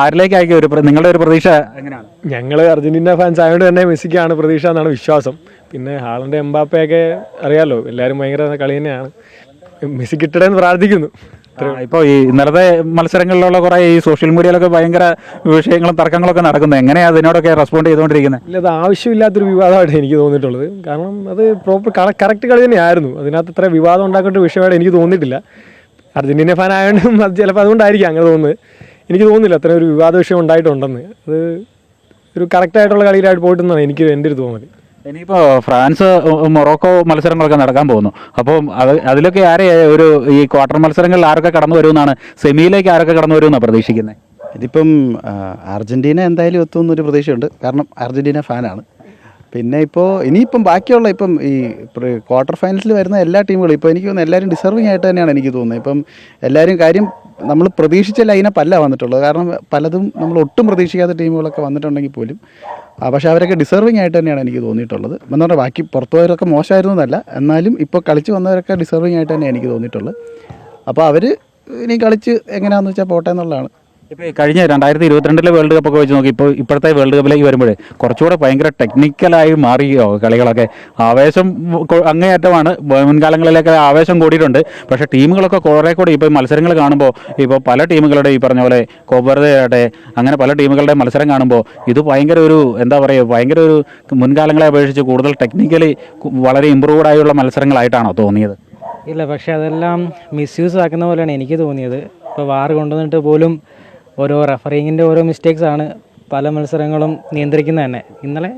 ആരിലേക്കായിരിക്കും നിങ്ങളുടെ ഒരു പ്രതീക്ഷ എങ്ങനെയാണ്? ഞങ്ങൾ അർജന്റീന ഫാൻസ് ആയതുകൊണ്ട് തന്നെ മെസ്സിക്കാണ് പ്രതീക്ഷ എന്നാണ് വിശ്വാസം. പിന്നെ ഹാളണ്ട് എംബാപ്പയൊക്കെ അറിയാമല്ലോ, എല്ലാവരും ഭയങ്കര കളി തന്നെയാണ്. മെസ്സി കിട്ടട്ടെ എന്ന് പ്രാർത്ഥിക്കുന്നു. ഇപ്പോൾ ഈ ഇന്നലത്തെ മത്സരങ്ങളിലുള്ള കുറേ ഈ സോഷ്യൽ മീഡിയയിലൊക്കെ ഭയങ്കര വിഷയങ്ങളും തർക്കങ്ങളൊക്കെ നടക്കുന്നത്, എങ്ങനെയാണ് അതിനോടൊക്കെ റെസ്പോണ്ട് ചെയ്തുകൊണ്ടിരിക്കുന്നത്? ഇല്ല, അത് ആവശ്യമില്ലാത്തൊരു വിവാദമായിട്ട് എനിക്ക് തോന്നിയിട്ടുള്ളത്. കാരണം അത് പ്രോപ്പർ കറക്റ്റ് കളി തന്നെയായിരുന്നു. അതിനകത്ത് ഇത്ര വിവാദം ഉണ്ടാക്കേണ്ട വിഷയമായിട്ട് എനിക്ക് തോന്നിയിട്ടില്ല. അർജന്റീന ഫാൻ ആയതുകൊണ്ടും അത് ചിലപ്പോൾ അതുകൊണ്ടായിരിക്കും അങ്ങനെ തോന്നുന്നത്. എനിക്ക് തോന്നുന്നില്ല അത്ര ഒരു വിവാദ വിഷയം ഉണ്ടായിട്ടുണ്ടെന്ന്. അത് ഒരു കറക്റ്റായിട്ടുള്ള കളിയിലായിട്ട് പോയിട്ടെന്നാണ് എൻ്റെ ഒരു തോന്നൽ. ഇനിയിപ്പോൾ ഫ്രാൻസ് മൊറോക്കോ മത്സരങ്ങളൊക്കെ നടക്കാൻ പോകുന്നു. അപ്പം അതിലൊക്കെ ഒരു ഈ ക്വാർട്ടർ മത്സരങ്ങളിൽ ആരൊക്കെ കടന്നു വരുമെന്നാണ്, സെമിയിലേക്ക് ആരൊക്കെ കടന്നു വരുമെന്നാണ് പ്രതീക്ഷിക്കുന്നത്? ഇതിപ്പം അർജന്റീന എന്തായാലും എത്തുമെന്നൊരു പ്രതീക്ഷയുണ്ട്. കാരണം അർജന്റീന ഫാനാണ്. പിന്നെ ഇനിയിപ്പം ബാക്കിയുള്ള ഇപ്പം ഈ ക്വാർട്ടർ ഫൈനൽസിൽ വരുന്ന എല്ലാ ടീമുകളും ഇപ്പോൾ എനിക്ക് തോന്നുന്നു എല്ലാവരും ഡിസർവിങ് ആയിട്ട് തന്നെയാണ് എനിക്ക് തോന്നുന്നത്. ഇപ്പം എല്ലാവരും കാര്യം നമ്മൾ പ്രതീക്ഷിച്ച ലൈനപ്പ് അല്ല വന്നിട്ടുള്ളത്. കാരണം പലതും നമ്മൾ ഒട്ടും പ്രതീക്ഷിക്കാത്ത ടീമുകളൊക്കെ വന്നിട്ടുണ്ടെങ്കിൽ പോലും പക്ഷേ അവരൊക്കെ ഡിസർവിങ് ആയിട്ട് തന്നെയാണ് എനിക്ക് തോന്നിയിട്ടുള്ളത്. എന്ന് പറഞ്ഞാൽ ബാക്കി പുറത്തു പോയവരൊക്കെ മോശമായിരുന്നു എന്നല്ല, എന്നാലും ഇപ്പോൾ കളിച്ച് വന്നവരൊക്കെ ഡിസർവിങ് ആയിട്ട് തന്നെയാണ് എനിക്ക് തോന്നിയിട്ടുള്ളത്. അപ്പോൾ അവർ ഇനി കളിച്ച് എങ്ങനെയാണെന്ന് വെച്ചാൽ പോട്ടെ എന്നുള്ളതാണ്. ഇപ്പോൾ കഴിഞ്ഞ 2022 വേൾഡ് കപ്പൊക്കെ വെച്ച് നോക്കി ഇപ്പോഴത്തെ വേൾഡ് കപ്പിലേക്ക് വരുമ്പോഴേ കുറച്ചുകൂടെ ഭയങ്കര ടെക്നിക്കലായി മാറിയോ കളികളൊക്കെ? ആവേശം അങ്ങേയറ്റമാണ്. മുൻകാലങ്ങളിലൊക്കെ ആവേശം കൂടിയിട്ടുണ്ട്. പക്ഷേ ടീമുകളൊക്കെ കുറേ കൂടി ഇപ്പോൾ മത്സരങ്ങൾ കാണുമ്പോൾ ഇപ്പോൾ പല ടീമുകളുടെ ഈ പറഞ്ഞ പോലെ കോപ്പറുടെ അങ്ങനെ പല ടീമുകളുടെ മത്സരം കാണുമ്പോൾ ഇത് ഭയങ്കര ഒരു എന്താ പറയുക, ഭയങ്കര ഒരു മുൻകാലങ്ങളെ അപേക്ഷിച്ച് കൂടുതൽ ടെക്നിക്കലി വളരെ ഇമ്പ്രൂവ്ഡ് ആയുള്ള മത്സരങ്ങളായിട്ടാണോ തോന്നിയത്? ഇല്ല, പക്ഷേ അതെല്ലാം മിസ്യൂസ് ആക്കുന്ന പോലെയാണ് എനിക്ക് തോന്നിയത്. ഇപ്പോൾ വാർ കൊണ്ടുവന്നിട്ട് പോലും ഓരോ റഫറിങ്ങിൻ്റെ ഓരോ മിസ്റ്റേക്സാണ് പല മത്സരങ്ങളും നിയന്ത്രിക്കുന്നത് തന്നെ. ഇന്നലെ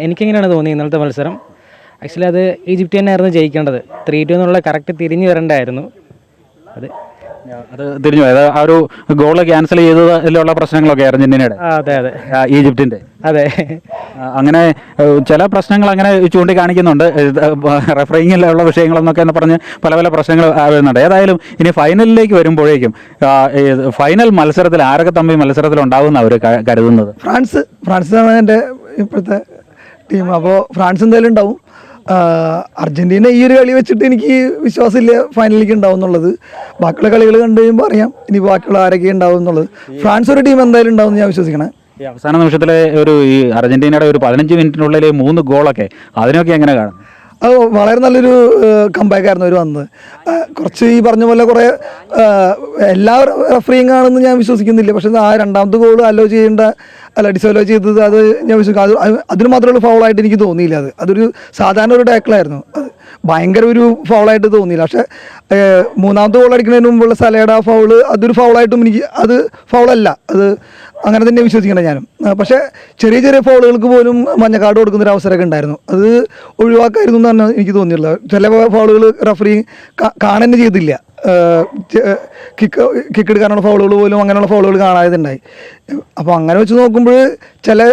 എനിക്കെങ്ങനെയാണ് തോന്നിയത് ഇന്നലത്തെ മത്സരം? ആക്ച്വലി അത് ഈജിപ്റ്റ് തന്നെയായിരുന്നു ജയിക്കേണ്ടത്. 3-2 എന്നുള്ള കറക്റ്റ് തിരിഞ്ഞു വരണ്ടായിരുന്നു. അത് തിരിഞ്ഞു പോയത് ആ ഒരു ഗോള് ക്യാൻസൽ ചെയ്തതിലുള്ള പ്രശ്നങ്ങളൊക്കെ അർജന്റീനയുടെ, അതെ ഈജിപ്തിന്റെ. അതെ, അങ്ങനെ ചില പ്രശ്നങ്ങൾ അങ്ങനെ ചൂണ്ടിക്കാണിക്കുന്നുണ്ട്. റഫറിങ്ങിലുള്ള വിഷയങ്ങളെന്നൊക്കെ പറഞ്ഞ് പല പല പ്രശ്നങ്ങൾ വരുന്നുണ്ട്. ഏതായാലും ഇനി ഫൈനലിലേക്ക് വരുമ്പോഴേക്കും ഫൈനൽ മത്സരത്തിൽ ആരൊക്കെ തമ്മിൽ മത്സരത്തിൽ ഉണ്ടാവുമെന്ന് അവർ കരുതുന്നത്? ഫ്രാൻസാണ് എൻ്റെ ഇപ്പോഴത്തെ ടീം. അപ്പോൾ ഫ്രാൻസ് എന്തായാലും ഉണ്ടാവും. അർജന്റീന ഈ ഒരു കളി വെച്ചിട്ട് എനിക്ക് വിശ്വാസമില്ല ഫൈനലിലേക്ക് ഉണ്ടാവും എന്നുള്ളത്. ബാക്കിയുള്ള കളികൾ കണ്ടു കഴിയുമ്പോൾ അറിയാം ഇനി ബാക്കിയുള്ള ആരൊക്കെ ഉണ്ടാവും എന്നുള്ളത്. ഫ്രാൻസ് ഒരു ടീം എന്തായാലും ഉണ്ടാവും എന്ന് ഞാൻ വിശ്വസിക്കണേ. ഈ അവസാന നിമിഷത്തിലെ ഈ അർജന്റീനയുടെ ഒരു 15 മിനിറ്റിനുള്ളിൽ 3 ഗോളൊക്കെ അതിനൊക്കെ എങ്ങനെ കാണും? അത് വളരെ നല്ലൊരു കംബാക്ക് ആയിരുന്നു അവർ വന്നത്. കുറച്ച് ഈ പറഞ്ഞ പോലെ കുറേ എല്ലാ റഫറിയും ആണെന്ന് ഞാൻ വിശ്വസിക്കുന്നില്ല. പക്ഷേ ആ രണ്ടാമത്തെ ഗോൾ ഡിസോലോ ചെയ്തത് അത് ഞാൻ വിശ്വസിക്കും. അതിന് മാത്രമുള്ള ഫൗളായിട്ട് എനിക്ക് തോന്നിയില്ല. അതൊരു സാധാരണ ഒരു ടാക്കിളായിരുന്നു. അത് ഭയങ്കര ഒരു ഫൗളായിട്ട് തോന്നിയില്ല. പക്ഷേ മൂന്നാമത്തെ ഗോൾ അടിക്കുന്നതിന് മുമ്പുള്ള സലയുടെ ആ ഫൗള് അതൊരു ഫൗളായിട്ടും അത് ഫൗളല്ല. അത് അങ്ങനെ തന്നെ വിശ്വസിക്കണം ഞാനും. പക്ഷേ ചെറിയ ചെറിയ ഫൗളുകൾക്ക് പോലും മഞ്ഞക്കാർഡ് കൊടുക്കുന്നൊരു അവസരമൊക്കെ ഉണ്ടായിരുന്നു. അത് ഒഴിവാക്കായിരുന്നു എന്നാണ് എനിക്ക് തോന്നിയിട്ടുള്ളത്. ചില ഫൗളുകൾ റഫറി കാണുന്നെ ചെയ്തില്ല. കിക്ക് എടുക്കാനുള്ള ഫൗളുകൾ പോലും അങ്ങനെയുള്ള ഫൗളുകൾ കാണാതുണ്ടായി. അപ്പോൾ അങ്ങനെ വെച്ച് നോക്കുമ്പോൾ ചില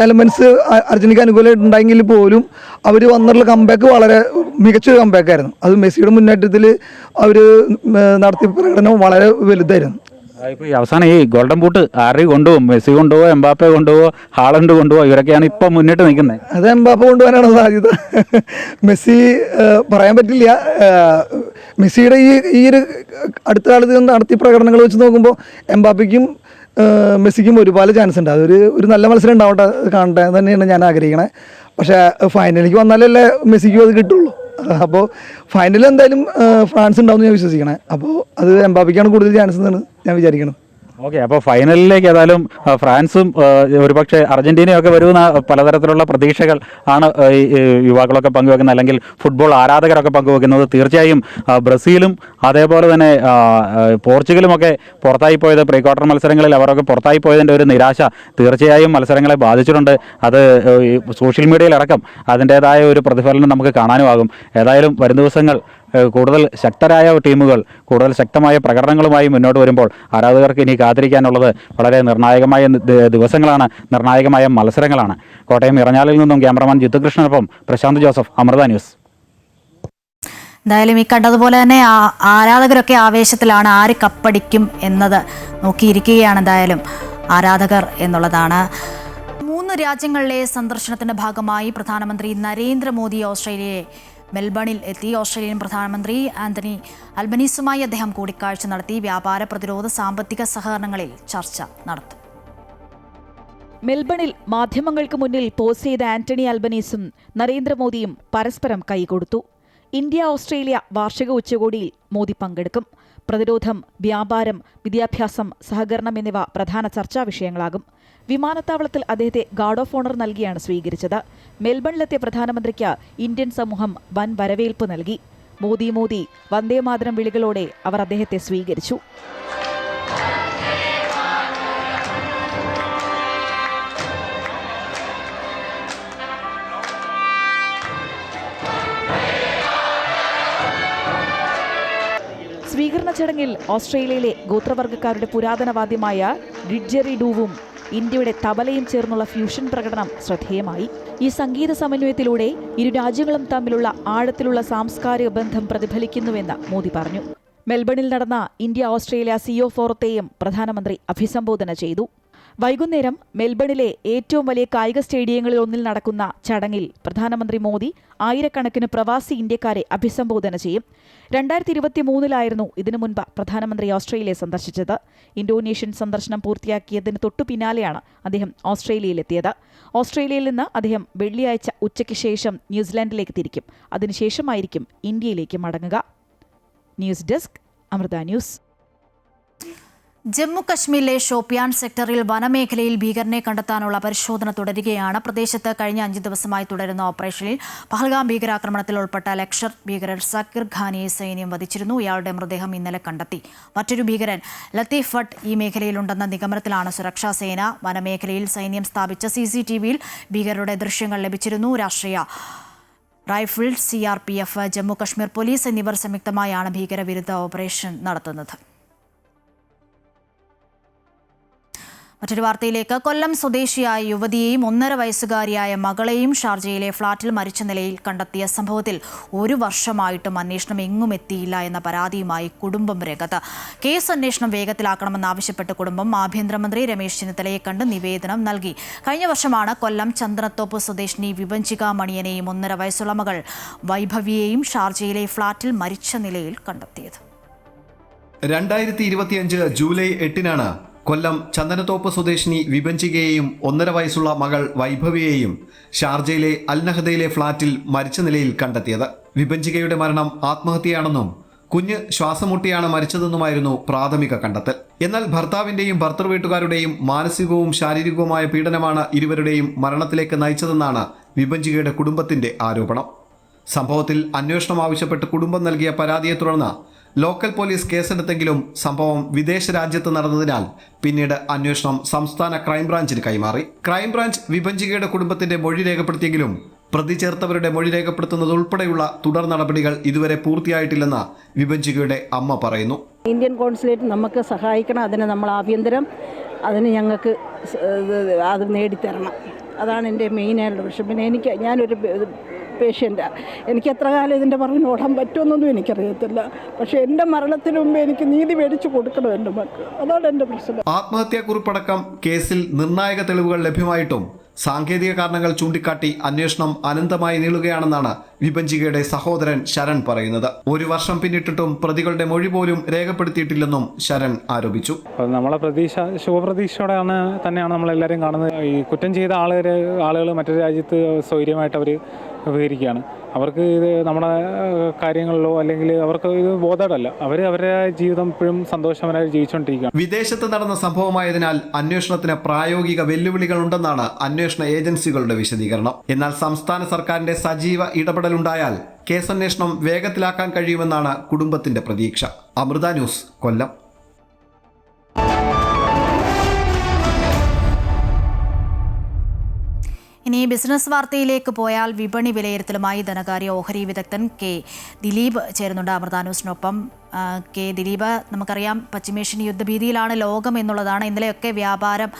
എലമെൻറ്റ്സ് അർജന്റീനയ്ക്ക് അനുകൂലമായിട്ട് ഉണ്ടെങ്കിൽ പോലും അവർ വന്നിട്ടുള്ള കംബാക്ക് വളരെ മികച്ചൊരു കംബാക്കായിരുന്നു. അത് മെസ്സിയുടെ മുന്നേറ്റത്തിൽ അവർ നടത്തിയ പ്രകടനം വളരെ വലുതായിരുന്നു. ഇപ്പോൾ ഈ അവസാനം ഈ ഗോൾഡൻ ബൂട്ട് ആര് കൊണ്ടുപോകും? മെസ്സി കൊണ്ടുപോകുമോ, എംബാപ്പെ കൊണ്ടുപോകുമോ, ഹാളണ്ട് കൊണ്ടുപോകുമോ? ഇവരൊക്കെയാണ് ഇപ്പം മുന്നിട്ട് നിൽക്കുന്നത്. അത് എംബാപ്പെ കൊണ്ടുപോകാനാണ് സാധ്യത. മെസ്സി പറയാൻ പറ്റില്ല. മെസ്സിയുടെ ഈ ഒരു അടുത്ത കാലത്ത് നടത്തിയ പ്രകടനങ്ങൾ വെച്ച് നോക്കുമ്പോൾ എംബാപ്പയ്ക്കും മെസ്സിക്കും ഒരുപാട് ചാൻസ് ഉണ്ട്. ഒരു നല്ല മത്സരം ഉണ്ടാവട്ടെ, കാണട്ടെ തന്നെയാണ് ഞാൻ ആഗ്രഹിക്കണേ. പക്ഷേ ഫൈനലിലേക്ക് വന്നാലല്ലേ മെസ്സിക്കും അത് കിട്ടുള്ളൂ. അപ്പോൾ ഫൈനലിൽ എന്തായാലും ഫ്രാൻസ് ഉണ്ടാവും ഞാൻ വിശ്വസിക്കണേ. അപ്പോൾ അത് എംബാപ്പയ്ക്കാണ് കൂടുതൽ ചാൻസ് എന്നാണ് ഞാൻ വിചാരിക്കുന്നത്. ഓക്കെ, അപ്പോൾ ഫൈനലിലേക്ക് ഏതായാലും ഫ്രാൻസും ഒരുപക്ഷെ അർജന്റീനയും ഒക്കെ വരുന്ന പലതരത്തിലുള്ള പ്രതീക്ഷകൾ ആണ് ഈ യുവാക്കളൊക്കെ പങ്കുവെക്കുന്നത്, അല്ലെങ്കിൽ ഫുട്ബോൾ ആരാധകരൊക്കെ പങ്കുവെക്കുന്നത്. തീർച്ചയായും ബ്രസീലും അതേപോലെ തന്നെ പോർച്ചുഗലുമൊക്കെ പുറത്തായി പോയത്, പ്രീ ക്വാർട്ടർ മത്സരങ്ങളിൽ അവരൊക്കെ പുറത്തായി പോയതിൻ്റെ ഒരു നിരാശ തീർച്ചയായും മത്സരങ്ങളെ ബാധിച്ചിട്ടുണ്ട്. അത് സോഷ്യൽ മീഡിയയിലടക്കം അതിൻ്റേതായ ഒരു പ്രതിഫലനം നമുക്ക് കാണാനുമാകും. ഏതായാലും വരും ദിവസങ്ങൾ കൂടുതൽ ശക്തരായ ടീമുകൾ കൂടുതൽ ശക്തമായ പ്രകടനങ്ങളുമായി മുന്നോട്ട് വരുമ്പോൾ ആരാധകർക്ക് ഇനി കാത്തിരിക്കാനുള്ളത് വളരെ നിർണായകമായ ദിവസങ്ങളാണ്, നിർണായകമായ മത്സരങ്ങളാണ്. കോട്ടയം ഇറഞ്ഞാലിൽ നിന്നും ക്യാമറമാൻ ജിത്തുകൃഷ്ണനൊപ്പം പ്രശാന്ത് ജോസഫ്, അമൃത ന്യൂസ്. എന്തായാലും ഈ കണ്ടതുപോലെ തന്നെ ആരാധകരൊക്കെ ആവേശത്തിലാണ്, ആര് കപ്പടിക്കും എന്നത് നോക്കിയിരിക്കുകയാണ് എന്തായാലും ആരാധകർ എന്നുള്ളതാണ്. 3 രാജ്യങ്ങളിലെ സന്ദർശനത്തിന്റെ ഭാഗമായി പ്രധാനമന്ത്രി നരേന്ദ്രമോദി ഓസ്ട്രേലിയയെ മെൽബണിൽ എത്തി. ഓസ്ട്രേലിയൻ പ്രധാനമന്ത്രി ആന്റണി അൽബനീസുമായി അദ്ദേഹം കൂടിക്കാഴ്ച നടത്തി. വ്യാപാര, പ്രതിരോധ, സാമ്പത്തിക സഹകരണങ്ങളിൽ ചർച്ച നടത്തും. മെൽബണിൽ മാധ്യമങ്ങൾക്ക് മുന്നിൽ പോസ് ചെയ്ത ആന്റണി അൽബനീസും നരേന്ദ്രമോദിയും പരസ്പരം കൈകൊടുത്തു. ഇന്ത്യ ഓസ്ട്രേലിയ വാർഷിക ഉച്ചകോടിയിൽ മോദി പങ്കെടുക്കും. പ്രതിരോധം, വ്യാപാരം, വിദ്യാഭ്യാസം, സഹകരണം എന്നിവ പ്രധാന ചർച്ചാ വിഷയങ്ങളാകും. വിമാനത്താവളത്തിൽ അദ്ദേഹത്തെ ഗാർഡ് ഓഫ് ഓണർ നൽകിയാണ് സ്വീകരിച്ചത്. മെൽബണിലെത്തിയ പ്രധാനമന്ത്രിക്ക് ഇന്ത്യൻ സമൂഹം വൻ വരവേൽപ്പ് നൽകി. മോദി മോദി, വന്ദേമാതരം വിളികളോടെ അവർ അദ്ദേഹത്തെ സ്വീകരിച്ചു. സ്വീകരണ ചടങ്ങിൽ ഓസ്ട്രേലിയയിലെ ഗോത്രവർഗ്ഗക്കാരുടെ പുരാതന വാദ്യമായ ഡിഡ്ജെറിഡൂവും ഇന്ത്യയുടെ തബലയും ചേർന്നുള്ള ഫ്യൂഷൻ പ്രകടനം ശ്രദ്ധേയമായി. ഈ സംഗീത സമന്വയത്തിലൂടെ ഇരു രാജ്യങ്ങളും തമ്മിലുള്ള ആഴത്തിലുള്ള സാംസ്കാരിക ബന്ധം പ്രതിഫലിക്കുന്നുവെന്ന് മോദി പറഞ്ഞു. മെൽബണിൽ നടന്ന ഇന്ത്യ ഓസ്ട്രേലിയ CEO ഫോറത്തെയും പ്രധാനമന്ത്രി അഭിസംബോധന ചെയ്തു. വൈകുന്നേരം മെൽബണിലെ ഏറ്റവും വലിയ കായിക സ്റ്റേഡിയങ്ങളിൽ ഒന്നിൽ നടക്കുന്ന ചടങ്ങിൽ പ്രധാനമന്ത്രി മോദി ആയിരക്കണക്കിന് പ്രവാസി ഇന്ത്യക്കാരെ അഭിസംബോധന ചെയ്യും. 2023 ഇതിനു മുൻപ് പ്രധാനമന്ത്രി ഓസ്ട്രേലിയ സന്ദർശിച്ചത്. ഇന്തോനേഷ്യൻ സന്ദർശനം പൂർത്തിയാക്കിയതിന് തൊട്ടു പിന്നാലെയാണ് അദ്ദേഹം ഓസ്ട്രേലിയയിലെത്തിയത്. ഓസ്ട്രേലിയയിൽ നിന്ന് അദ്ദേഹം വെള്ളിയാഴ്ച ഉച്ചയ്ക്ക് ശേഷം ന്യൂസിലാൻഡിലേക്ക് തിരിക്കും. അതിനുശേഷമായിരിക്കും ഇന്ത്യയിലേക്ക് മടങ്ങുക. News desk, Amrita news. Jammu കശ്മീരിലെ ഷോപ്പിയാൻ സെക്ടറിൽ വനമേഖലയിൽ ഭീകരനെ കണ്ടെത്താനുള്ള പരിശോധന തുടരുകയാണ്. പ്രദേശത്ത് കഴിഞ്ഞ 5 ദിവസമായി തുടരുന്ന ഓപ്പറേഷനിൽ പഹൽഗാം ഭീകരാക്രമണത്തിൽ ഉൾപ്പെട്ട ലഷ്കർ ഭീകരർ സക്കീർ ഖാനിയെ സൈന്യം വധിച്ചിരുന്നു. ഇയാളുടെ മൃതദേഹം ഇന്നലെ കണ്ടെത്തി. മറ്റൊരു ഭീകരൻ ലത്തീഫ് ഭട്ട് ഈ മേഖലയിലുണ്ടെന്ന നിഗമനത്തിലാണ് സുരക്ഷാ സേന. വനമേഖലയിൽ സൈന്യം സ്ഥാപിച്ച CCTVയിൽ ഭീകരരുടെ ദൃശ്യങ്ങൾ ലഭിച്ചിരുന്നു. രാഷ്ട്രീയ rifles, CRPF, Jammu Kashmir police എന്നിവർ സംയുക്തമായാണ് ഭീകരവിരുദ്ധ ഓപ്പറേഷൻ നടത്തുന്നത്. മറ്റൊരു വാർത്തയിലേക്ക്. കൊല്ലം സ്വദേശിയായ യുവതിയെയും 1.5 വയസ്സുകാരിയായ മകളെയും ഷാർജയിലെ ഫ്ളാറ്റിൽ മരിച്ച നിലയിൽ കണ്ടെത്തിയ സംഭവത്തിൽ 1 വർഷമായിട്ടും അന്വേഷണം എങ്ങും എത്തിയില്ല എന്ന പരാതിയുമായി കുടുംബം രംഗത്ത്. കേസ് അന്വേഷണം വേഗത്തിലാക്കണമെന്നാവശ്യപ്പെട്ട് കുടുംബം ആഭ്യന്തരമന്ത്രി രമേശ് ചെന്നിത്തലയെ കണ്ട് നിവേദനം നൽകി. കഴിഞ്ഞ വർഷമാണ് കൊല്ലം ചന്ദനത്തോപ്പ് സ്വദേശിനി വിഭഞ്ചിക മണിയനെയും 1.5 വയസ്സുള്ള മകൾ വൈഭവിയെയും ഷാർജയിലെ ഫ്ളാറ്റിൽ മരിച്ച നിലയിൽ കണ്ടെത്തിയത്. 2025 ജൂലൈ 8-നാണ് കൊല്ലം ചന്ദനത്തോപ്പ് സ്വദേശിനി വിഭഞ്ചികയെയും 1.5 വയസ്സുള്ള മകൾ വൈഭവിയെയും ഷാർജയിലെ അൽനഹദയിലെ ഫ്ളാറ്റിൽ മരിച്ച നിലയിൽ കണ്ടെത്തിയത്. വിഭഞ്ചികയുടെ മരണം ആത്മഹത്യയാണെന്നും കുഞ്ഞ് ശ്വാസമുട്ടിയാണ് മരിച്ചതെന്നുമായിരുന്നു പ്രാഥമിക കണ്ടെത്തൽ. എന്നാൽ ഭർത്താവിന്റെയും ഭർത്തൃ വീട്ടുകാരുടെയും മാനസികവും ശാരീരികവുമായ പീഡനമാണ് ഇരുവരുടെയും മരണത്തിലേക്ക് നയിച്ചതെന്നാണ് വിഭഞ്ചികയുടെ കുടുംബത്തിന്റെ ആരോപണം. സംഭവത്തിൽ അന്വേഷണം ആവശ്യപ്പെട്ട് കുടുംബം നൽകിയ പരാതിയെ തുടർന്ന് ലോക്കൽ പോലീസ് കേസെടുത്തെങ്കിലും സംഭവം വിദേശ രാജ്യത്ത് നടന്നതിനാൽ പിന്നീട് അന്വേഷണം സംസ്ഥാന ക്രൈംബ്രാഞ്ചിന് കൈമാറി. ക്രൈംബ്രാഞ്ച് വിഭഞ്ചികയുടെ കുടുംബത്തിന്റെ മൊഴി രേഖപ്പെടുത്തിയെങ്കിലും പ്രതി ചേർത്തവരുടെ മൊഴി രേഖപ്പെടുത്തുന്നതുൾപ്പെടെയുള്ള തുടർ നടപടികൾ ഇതുവരെ പൂർത്തിയായിട്ടില്ലെന്ന് വിഭഞ്ചികയുടെ അമ്മ പറയുന്നു. ഇന്ത്യൻ കോൺസുലേറ്റ് നമുക്ക് സഹായിക്കണം. അതിന് നമ്മൾ ആഭ്യന്തരം അതിന് ഞങ്ങൾക്ക് അത് നേടിത്തരണം. അതാണ് എൻ്റെ മെയിനായിട്ടുള്ള പ്രശ്നം. പിന്നെ ഞാനൊരു പേഷ്യൻ്റാണ്. എനിക്ക് എത്ര കാലം ഇതിൻ്റെ പുറകിൽ ഓടാൻ പറ്റുമെന്നൊന്നും എനിക്കറിയത്തില്ല. പക്ഷേ എൻ്റെ മരണത്തിന് മുമ്പ് എനിക്ക് നീതി മേടിച്ചു കൊടുക്കണം എൻ്റെ മക്കൾ. അതാണ് എൻ്റെ പ്രശ്നം. ആത്മഹത്യാക്കുറിപ്പടക്കം കേസിൽ നിർണായക തെളിവുകൾ ലഭ്യമായിട്ടും സാങ്കേതിക കാരണങ്ങൾ ചൂണ്ടിക്കാട്ടി അന്വേഷണം അനന്തമായി നീളുകയാണെന്നാണ് വിഭജികയുടെ സഹോദരൻ ശരൺ പറയുന്നത്. 1 വർഷം പിന്നിട്ടിട്ടും പ്രതികളുടെ മൊഴി പോലും രേഖപ്പെടുത്തിയിട്ടില്ലെന്നും ശരൺ ആരോപിച്ചു. നമ്മളെ ശുഭപ്രതീക്ഷയോടെയാണ് തന്നെയാണ് നമ്മളെല്ലാവരും കാണുന്നത്. ഈ കുറ്റം ചെയ്ത ആളുകൾ മറ്റൊരു രാജ്യത്ത് സ്വൈര്യമായിട്ട് അവർ വിവരിക്കുകയാണ്. അവർക്ക് ഇത് നമ്മുടെ കാര്യങ്ങളിലോ അല്ലെങ്കിൽ അവർക്ക് ഇത് ബോധമല്ല. അവരുടെ ജീവിതം ഇപ്പോഴും സന്തോഷകരമായി ജീവിച്ചുകൊണ്ടിരിക്കുകയാണ്. വിദേശത്ത് നടന്ന സംഭവമായതിനാൽ അന്വേഷണത്തിന് പ്രായോഗിക വെല്ലുവിളികളുണ്ടെന്നാണ് അന്വേഷണ ഏജൻസികളുടെ വിശദീകരണം. എന്നാൽ സംസ്ഥാന സർക്കാരിന്റെ സജീവ ഇടപെടലുണ്ടായാൽ കേസന്വേഷണം വേഗത്തിലാക്കാൻ കഴിയുമെന്നാണ് കുടുംബത്തിന്റെ പ്രതീക്ഷ. അമൃത ന്യൂസ്, കൊല്ലം. ഇനി ബിസിനസ് വാർത്തയിലേക്ക് പോയാൽ വിപണി വിലയിരുത്തലുമായി ധനകാര്യ ഓഹരി വിദഗ്ധൻ കെ ദിലീപ് ചേരുന്നുണ്ട് അമൃത ന്യൂസിനൊപ്പം. കെ ദിലീപ്, നമുക്കറിയാം പശ്ചിമേഷ്യൻ യുദ്ധഭീതിയിലാണ് ലോകം എന്നുള്ളതാണ്. ഇന്നലെയൊക്കെ വ്യാപാരം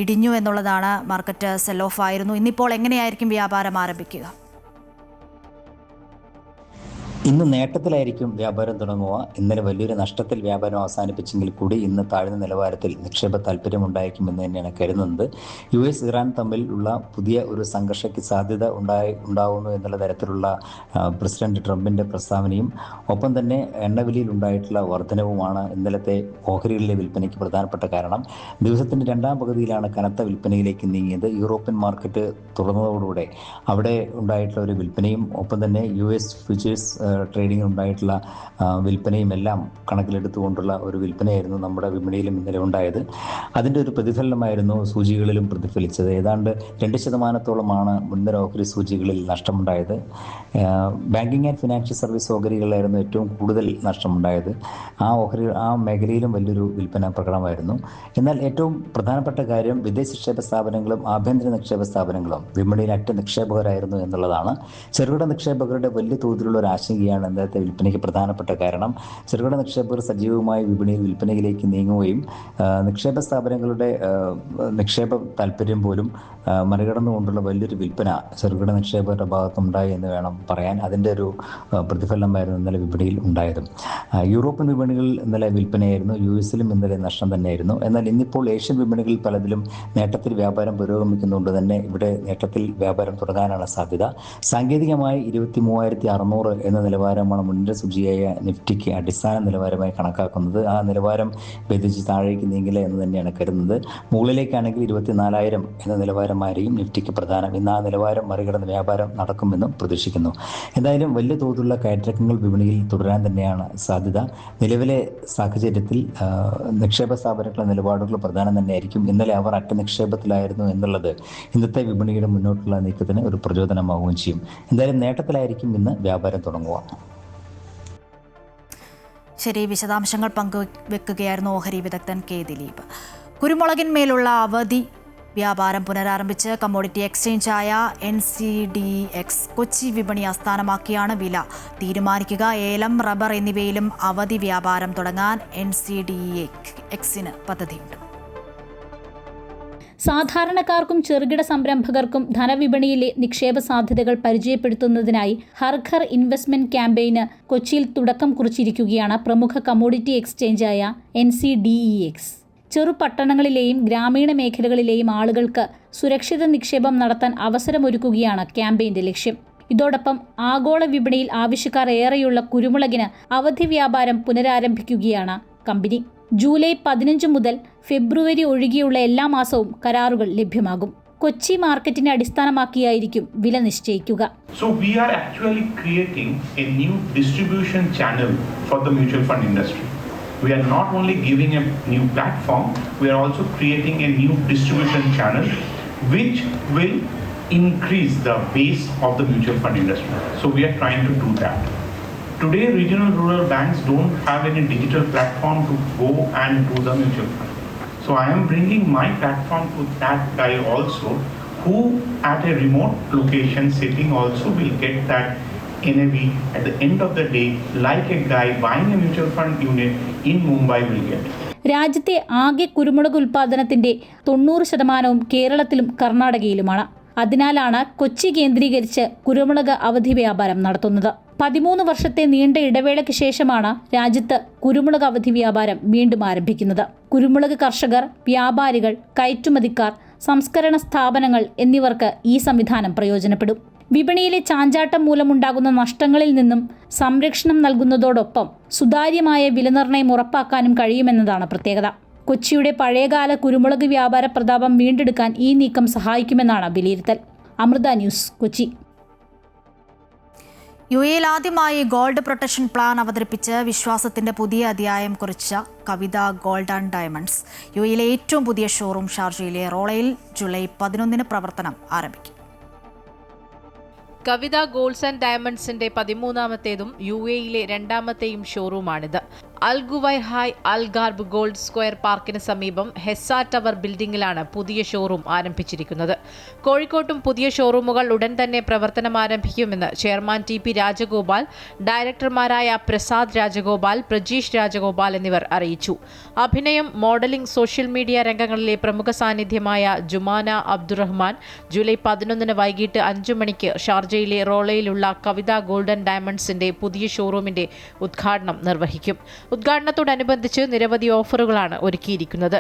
ഇടിഞ്ഞു എന്നുള്ളതാണ്. മാർക്കറ്റ് സെൽ ഓഫ് ആയിരുന്നു. ഇന്നിപ്പോൾ എങ്ങനെയായിരിക്കും വ്യാപാരം ആരംഭിക്കുക? ഇന്ന് നേട്ടത്തിലായിരിക്കും വ്യാപാരം തുടങ്ങുക. ഇന്നലെ വലിയൊരു നഷ്ടത്തിൽ വ്യാപാരം അവസാനിപ്പിച്ചെങ്കിൽ കൂടി ഇന്ന് താഴ്ന്ന നിലവാരത്തിൽ നിക്ഷേപ താല്പര്യമുണ്ടായിരിക്കുമെന്ന് തന്നെയാണ് കരുതുന്നത്. US ഇറാൻ തമ്മിൽ ഉള്ള പുതിയ ഒരു സംഘർഷയ്ക്ക് സാധ്യത ഉണ്ടാവുന്നു എന്നുള്ള തരത്തിലുള്ള പ്രസിഡന്റ് ട്രംപിൻ്റെ പ്രസ്താവനയും ഒപ്പം തന്നെ എണ്ണവിലയിൽ ഉണ്ടായിട്ടുള്ള വർധനവുമാണ് ഇന്നലത്തെ ഓഹരികളിലെ വിൽപ്പനയ്ക്ക് പ്രധാനപ്പെട്ട കാരണം. ദിവസത്തിൻ്റെ 2ാം പകുതിയിലാണ് കനത്ത വിൽപ്പനയിലേക്ക് നീങ്ങിയത്. യൂറോപ്യൻ മാർക്കറ്റ് തുറന്നതോടുകൂടെ അവിടെ ഉണ്ടായിട്ടുള്ള ഒരു വിൽപ്പനയും ഒപ്പം തന്നെ US ഫ്യൂച്ചേഴ്സ് ട്രേഡിംഗ് ഉണ്ടായിട്ടുള്ള വിൽപ്പനയും എല്ലാം കണക്കിലെടുത്തുകൊണ്ടുള്ള ഒരു വിൽപ്പനയായിരുന്നു നമ്മുടെ വിപണിയിലും ഇന്നലെ ഉണ്ടായത്. അതിൻ്റെ ഒരു പ്രതിഫലനമായിരുന്നു സൂചികളിലും പ്രതിഫലിച്ചത്. ഏതാണ്ട് 2% മുൻനിര ഓഹരി സൂചികളിൽ നഷ്ടമുണ്ടായത്. ബാങ്കിങ് ആൻഡ് ഫിനാൻഷ്യൽ സർവീസ് ഓഹരികളിലായിരുന്നു ഏറ്റവും കൂടുതൽ നഷ്ടമുണ്ടായത്. ആ മേഖലയിലും വലിയൊരു വിൽപ്പന പ്രകടമായിരുന്നു. എന്നാൽ ഏറ്റവും പ്രധാനപ്പെട്ട കാര്യം വിദേശ നിക്ഷേപ സ്ഥാപനങ്ങളും ആഭ്യന്തര നിക്ഷേപ സ്ഥാപനങ്ങളും വിപണിയിൽ അറ്റ നിക്ഷേപകരായിരുന്നു എന്നുള്ളതാണ്. ചെറുകിട നിക്ഷേപകരുടെ വലിയ തോതിലുള്ള ഒരു ആശങ്കയാണ് ഇന്നത്തെ വിൽപ്പനയ്ക്ക് പ്രധാനപ്പെട്ട കാരണം. ചെറുകിട നിക്ഷേപകർ സജീവമായി വിപണിയിൽ വിൽപ്പനയിലേക്ക് നീങ്ങുകയും നിക്ഷേപ സ്ഥാപനങ്ങളുടെ നിക്ഷേപ താല്പര്യം പോലും മറികടന്നുകൊണ്ടുള്ള വലിയൊരു വിൽപ്പന ചെറുകിട നിക്ഷേപകരുടെ ഭാഗത്തുണ്ടായി എന്ന് വേണം പറയാൻ. അതിൻ്റെ ഒരു പ്രതിഫലനമായിരുന്നു ഇന്നലെ വിപണിയിൽ ഉണ്ടായത്. യൂറോപ്യൻ വിപണികളിൽ ഇന്നലെ വിൽപ്പനയായിരുന്നു. US-ലും ഇന്നലെ നഷ്ടം തന്നെയായിരുന്നു. എന്നാൽ ഇന്നിപ്പോൾ ഏഷ്യൻ വിപണികളിൽ പലതിലും നേട്ടത്തിൽ വ്യാപാരം പുരോഗമിക്കുന്നുണ്ട് തന്നെ ഇവിടെ നേട്ടത്തിൽ വ്യാപാരം തുടങ്ങാനാണ് സാധ്യത. സാങ്കേതികമായി 23,600 എന്ന നിലവാരമാണ് മുൻനിര സൂചിയായ നിഫ്റ്റിക്ക് അടിസ്ഥാന നിലവാരമായി കണക്കാക്കുന്നത്. ആ നിലവാരം ഭേദിച്ച് താഴേക്ക് നീങ്ങില്ല എന്ന് തന്നെയാണ് കരുതുന്നത്. മുകളിലേക്കാണെങ്കിൽ 24,000 എന്ന നിലവാരമായിരിക്കും നിഫ്റ്റിക്ക് പ്രധാനം. ഇന്ന് ആ നിലവാരം മറികടന്ന് വ്യാപാരം നടക്കുമെന്നും പ്രതീക്ഷിക്കുന്നു. എന്തായാലും വലിയ തോതിലുള്ള കയറ്റിറക്കങ്ങൾ വിപണിയിൽ തുടരാൻ തന്നെയാണ് സാധ്യത. നിലവിലെ സാഹചര്യത്തിൽ നിക്ഷേപ സ്ഥാപനങ്ങളുടെ നിലപാടുകൾ പ്രധാനം തന്നെയായിരിക്കും. ഇന്നലെ അവർ അറ്റ നിക്ഷേപത്തിലായിരുന്നു എന്നുള്ളത് ഇന്നത്തെ വിപണിയുടെ മുന്നോട്ടുള്ള നീക്കത്തിന് ഒരു പ്രചോദനമാവുകയും ചെയ്യും. എന്തായാലും നേട്ടത്തിലായിരിക്കും ഇന്ന് വ്യാപാരം തുടങ്ങുക. ശരി, വിശദാംശങ്ങൾ പങ്കുവെക്കുകയായിരുന്നു ഓഹരി വിദഗ്ധൻ കെ ദിലീപ്. കുരുമുളകിന്മേലുള്ള അവധി വ്യാപാരം പുനരാരംഭിച്ച് കമ്മോഡിറ്റി എക്സ്ചേഞ്ചായ NCDEX കൊച്ചി വിപണി ആസ്ഥാനമാക്കിയാണ് വില തീരുമാനിക്കുക. ഏലം, റബ്ബർ എന്നിവയിലും അവധി വ്യാപാരം തുടങ്ങാൻ NCDEX-ന് പദ്ധതിയുണ്ട്. സാധാരണക്കാർക്കും ചെറുകിട സംരംഭകർക്കും ധനവിപണിയിലെ നിക്ഷേപ സാധ്യതകൾ പരിചയപ്പെടുത്തുന്നതിനായി ഹർ ഘർ ഇൻവെസ്റ്റ്മെന്റ് ക്യാമ്പയിന് കൊച്ചിയിൽ തുടക്കം കുറിച്ചിരിക്കുകയാണ് പ്രമുഖ കമ്മോഡിറ്റി എക്സ്ചേഞ്ചായ NCDEX. ചെറുപട്ടണങ്ങളിലെയും ഗ്രാമീണ മേഖലകളിലെയും ആളുകൾക്ക് സുരക്ഷിത നിക്ഷേപം നടത്താൻ അവസരമൊരുക്കുകയാണ് ക്യാമ്പയിന്റെ ലക്ഷ്യം. ഇതോടൊപ്പം ആഗോള വിപണിയിൽ ആവശ്യക്കാർ ഏറെയുള്ള കുരുമുളകിന് അവധി വ്യാപാരം പുനരാരംഭിക്കുകയാണ് കമ്പനി. ജൂലൈ 15 മുതൽ ഫെബ്രുവരി ഒഴികെയുള്ള എല്ലാ മാസവും കരാറുകൾ ലഭ്യമാകും. കൊച്ചി മാർക്കറ്റിനെ അടിസ്ഥാനമാക്കിയായിരിക്കും വില നിശ്ചയിക്കുക. So we are actually creating a new distribution channel for the mutual fund industry. We are not only giving a new platform, we are also creating a new distribution channel which will increase the base of the mutual fund industry. So we are trying to do that. Today, regional rural banks don't have any digital platform to go and do the mutual fund. So I am bringing my platform to that guy also, who at a remote location sitting also will get that NAV at the end of the day, like a guy buying a mutual fund unit in Mumbai will get. രാജ്യത്തെ ആകെ കുരുമുളക് ഉൽപ്പാദനത്തിന്റെ 90% കേരളത്തിലും കർണാടകയിലുമാണ്. അതിനാലാണ് കൊച്ചി കേന്ദ്രീകരിച്ച് കുരുമുളക് അവധി വ്യാപാരം നടത്തുന്നത്. 13 വർഷത്തെ നീണ്ട ഇടവേളയ്ക്ക് ശേഷമാണ് രാജ്യത്ത് കുരുമുളക് അവധി വ്യാപാരം വീണ്ടും ആരംഭിക്കുന്നത്. കുരുമുളക് കർഷകർ, വ്യാപാരികൾ, കയറ്റുമതിക്കാർ, സംസ്കരണ സ്ഥാപനങ്ങൾ എന്നിവർക്ക് ഈ സംവിധാനം പ്രയോജനപ്പെടും. വിപണിയിലെ ചാഞ്ചാട്ടം മൂലമുണ്ടാകുന്ന നഷ്ടങ്ങളിൽ നിന്നും സംരക്ഷണം നൽകുന്നതോടൊപ്പം സുതാര്യമായ വിലനിർണ്ണയം ഉറപ്പാക്കാനും കഴിയുമെന്നതാണ് പ്രത്യേകത. കൊച്ചിയുടെ പഴയകാല കുരുമുളക് വ്യാപാര പ്രതാപം വീണ്ടെടുക്കാൻ ഈ നീക്കം സഹായിക്കുമെന്നാണ് വിലയിരുത്തൽ. അമൃത ന്യൂസ്, കൊച്ചി. യുഎയിൽ ആദ്യമായി ഗോൾഡ് പ്രൊട്ടക്ഷൻ പ്ലാൻ അവതരിപ്പിച്ച് വിശ്വാസത്തിന്റെ പുതിയ അധ്യായം കുറിച്ച കവിത ഗോൾഡ് ആൻഡ് ഡയമണ്ട്സ്. യുഎയിലെ ഏറ്റവും പുതിയ ഷോറൂം ഷാർജയിലെ റോളയിൽ ജൂലൈ 11 പ്രവർത്തനം ആരംഭിക്കും. കവിത ഗോൾഡ്സ് ആൻഡ് ഡയമണ്ട്സിന്റെ 13ാമത്തേതും യുഎയിലെ 2ാമത്തെയും ഷോറൂമാണിത്. Al Guwaihai Al Gharb gold square പാർക്കിന് സമീപം ഹെസ്സ ടവർ ബിൽഡിംഗിലാണ് പുതിയ ഷോറൂം ആരംഭിച്ചിരിക്കുന്നത്. കോഴിക്കോട്ടും പുതിയ ഷോറൂമുകൾ ഉടൻ തന്നെ പ്രവർത്തനം ആരംഭിക്കുമെന്ന് ചെയർമാൻ TP രാജഗോപാൽ, ഡയറക്ടർമാരായ പ്രസാദ് രാജഗോപാൽ, പ്രജീഷ് രാജഗോപാൽ എന്നിവർ അറിയിച്ചു. അഭിനയം, മോഡലിംഗ്, സോഷ്യൽ മീഡിയ രംഗങ്ങളിലെ പ്രമുഖ സാന്നിധ്യമായ ജുമാന അബ്ദുറഹ്മാൻ ജൂലൈ 11 വൈകിട്ട് 5 മണിക്ക് ഷാർജയിലെ റോളയിലുള്ള കവിത ഗോൾഡ് ആൻഡ് ഡയമണ്ട്സിന്റെ പുതിയ ഷോറൂമിന്റെ ഉദ്ഘാടനം നിർവഹിക്കും. ഉദ്ഘാടനത്തോടനുബന്ധിച്ച് നിരവധി ഓഫറുകളാണ് ഒരുക്കിയിരിക്കുന്നത്.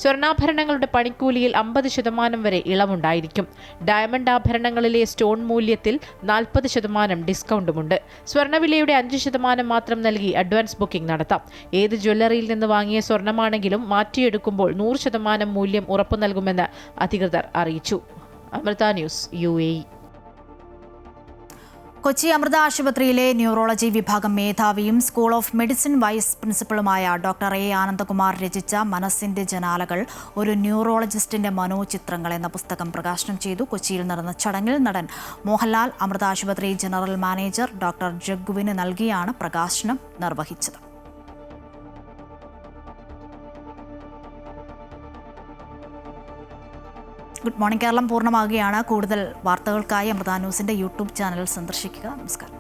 സ്വർണ്ണാഭരണങ്ങളുടെ പണിക്കൂലിയിൽ 50% വരെ ഇളവുണ്ടായിരിക്കും. ഡയമണ്ട് ആഭരണങ്ങളിലെ സ്റ്റോൺ മൂല്യത്തിൽ 40% ഡിസ്കൗണ്ടുമുണ്ട്. സ്വർണ്ണവിലയുടെ 5% മാത്രം നൽകി അഡ്വാൻസ് ബുക്കിംഗ് നടത്താം. ഏത് ജ്വല്ലറിയിൽ നിന്ന് വാങ്ങിയ സ്വർണ്ണമാണെങ്കിലും മാറ്റിയെടുക്കുമ്പോൾ 100% മൂല്യം ഉറപ്പു നൽകുമെന്ന് അധികൃതർ അറിയിച്ചു. Amrita news, UAE. കൊച്ചി അമൃത ആശുപത്രിയിലെ ന്യൂറോളജി വിഭാഗം മേധാവിയും സ്കൂൾ ഓഫ് മെഡിസിൻ വൈസ് പ്രിൻസിപ്പളുമായ ഡോക്ടർ A. ആനന്ദകുമാർ രചിച്ച മനസ്സിന്റെ ജനാലകൾ, ഒരു ന്യൂറോളജിസ്റ്റിന്റെ മനോചിത്രങ്ങൾ എന്ന പുസ്തകം പ്രകാശനം ചെയ്തു. കൊച്ചിയിൽ നടന്ന ചടങ്ങിൽ നടൻ മോഹൻലാൽ അമൃത ആശുപത്രി ജനറൽ മാനേജർ ഡോക്ടർ ജഗ്ഗുവിന് നൽകിയാണ് പ്രകാശനം നിർവഹിച്ചത്. ഗുഡ് മോർണിംഗ് കേരളം പൂർണ്ണമാകുകയാണ്. കൂടുതൽ വാർത്തകൾക്കായി അമൃത ന്യൂസിന്റെ യൂട്യൂബ് ചാനൽ സന്ദർശിക്കുക. നമസ്കാരം.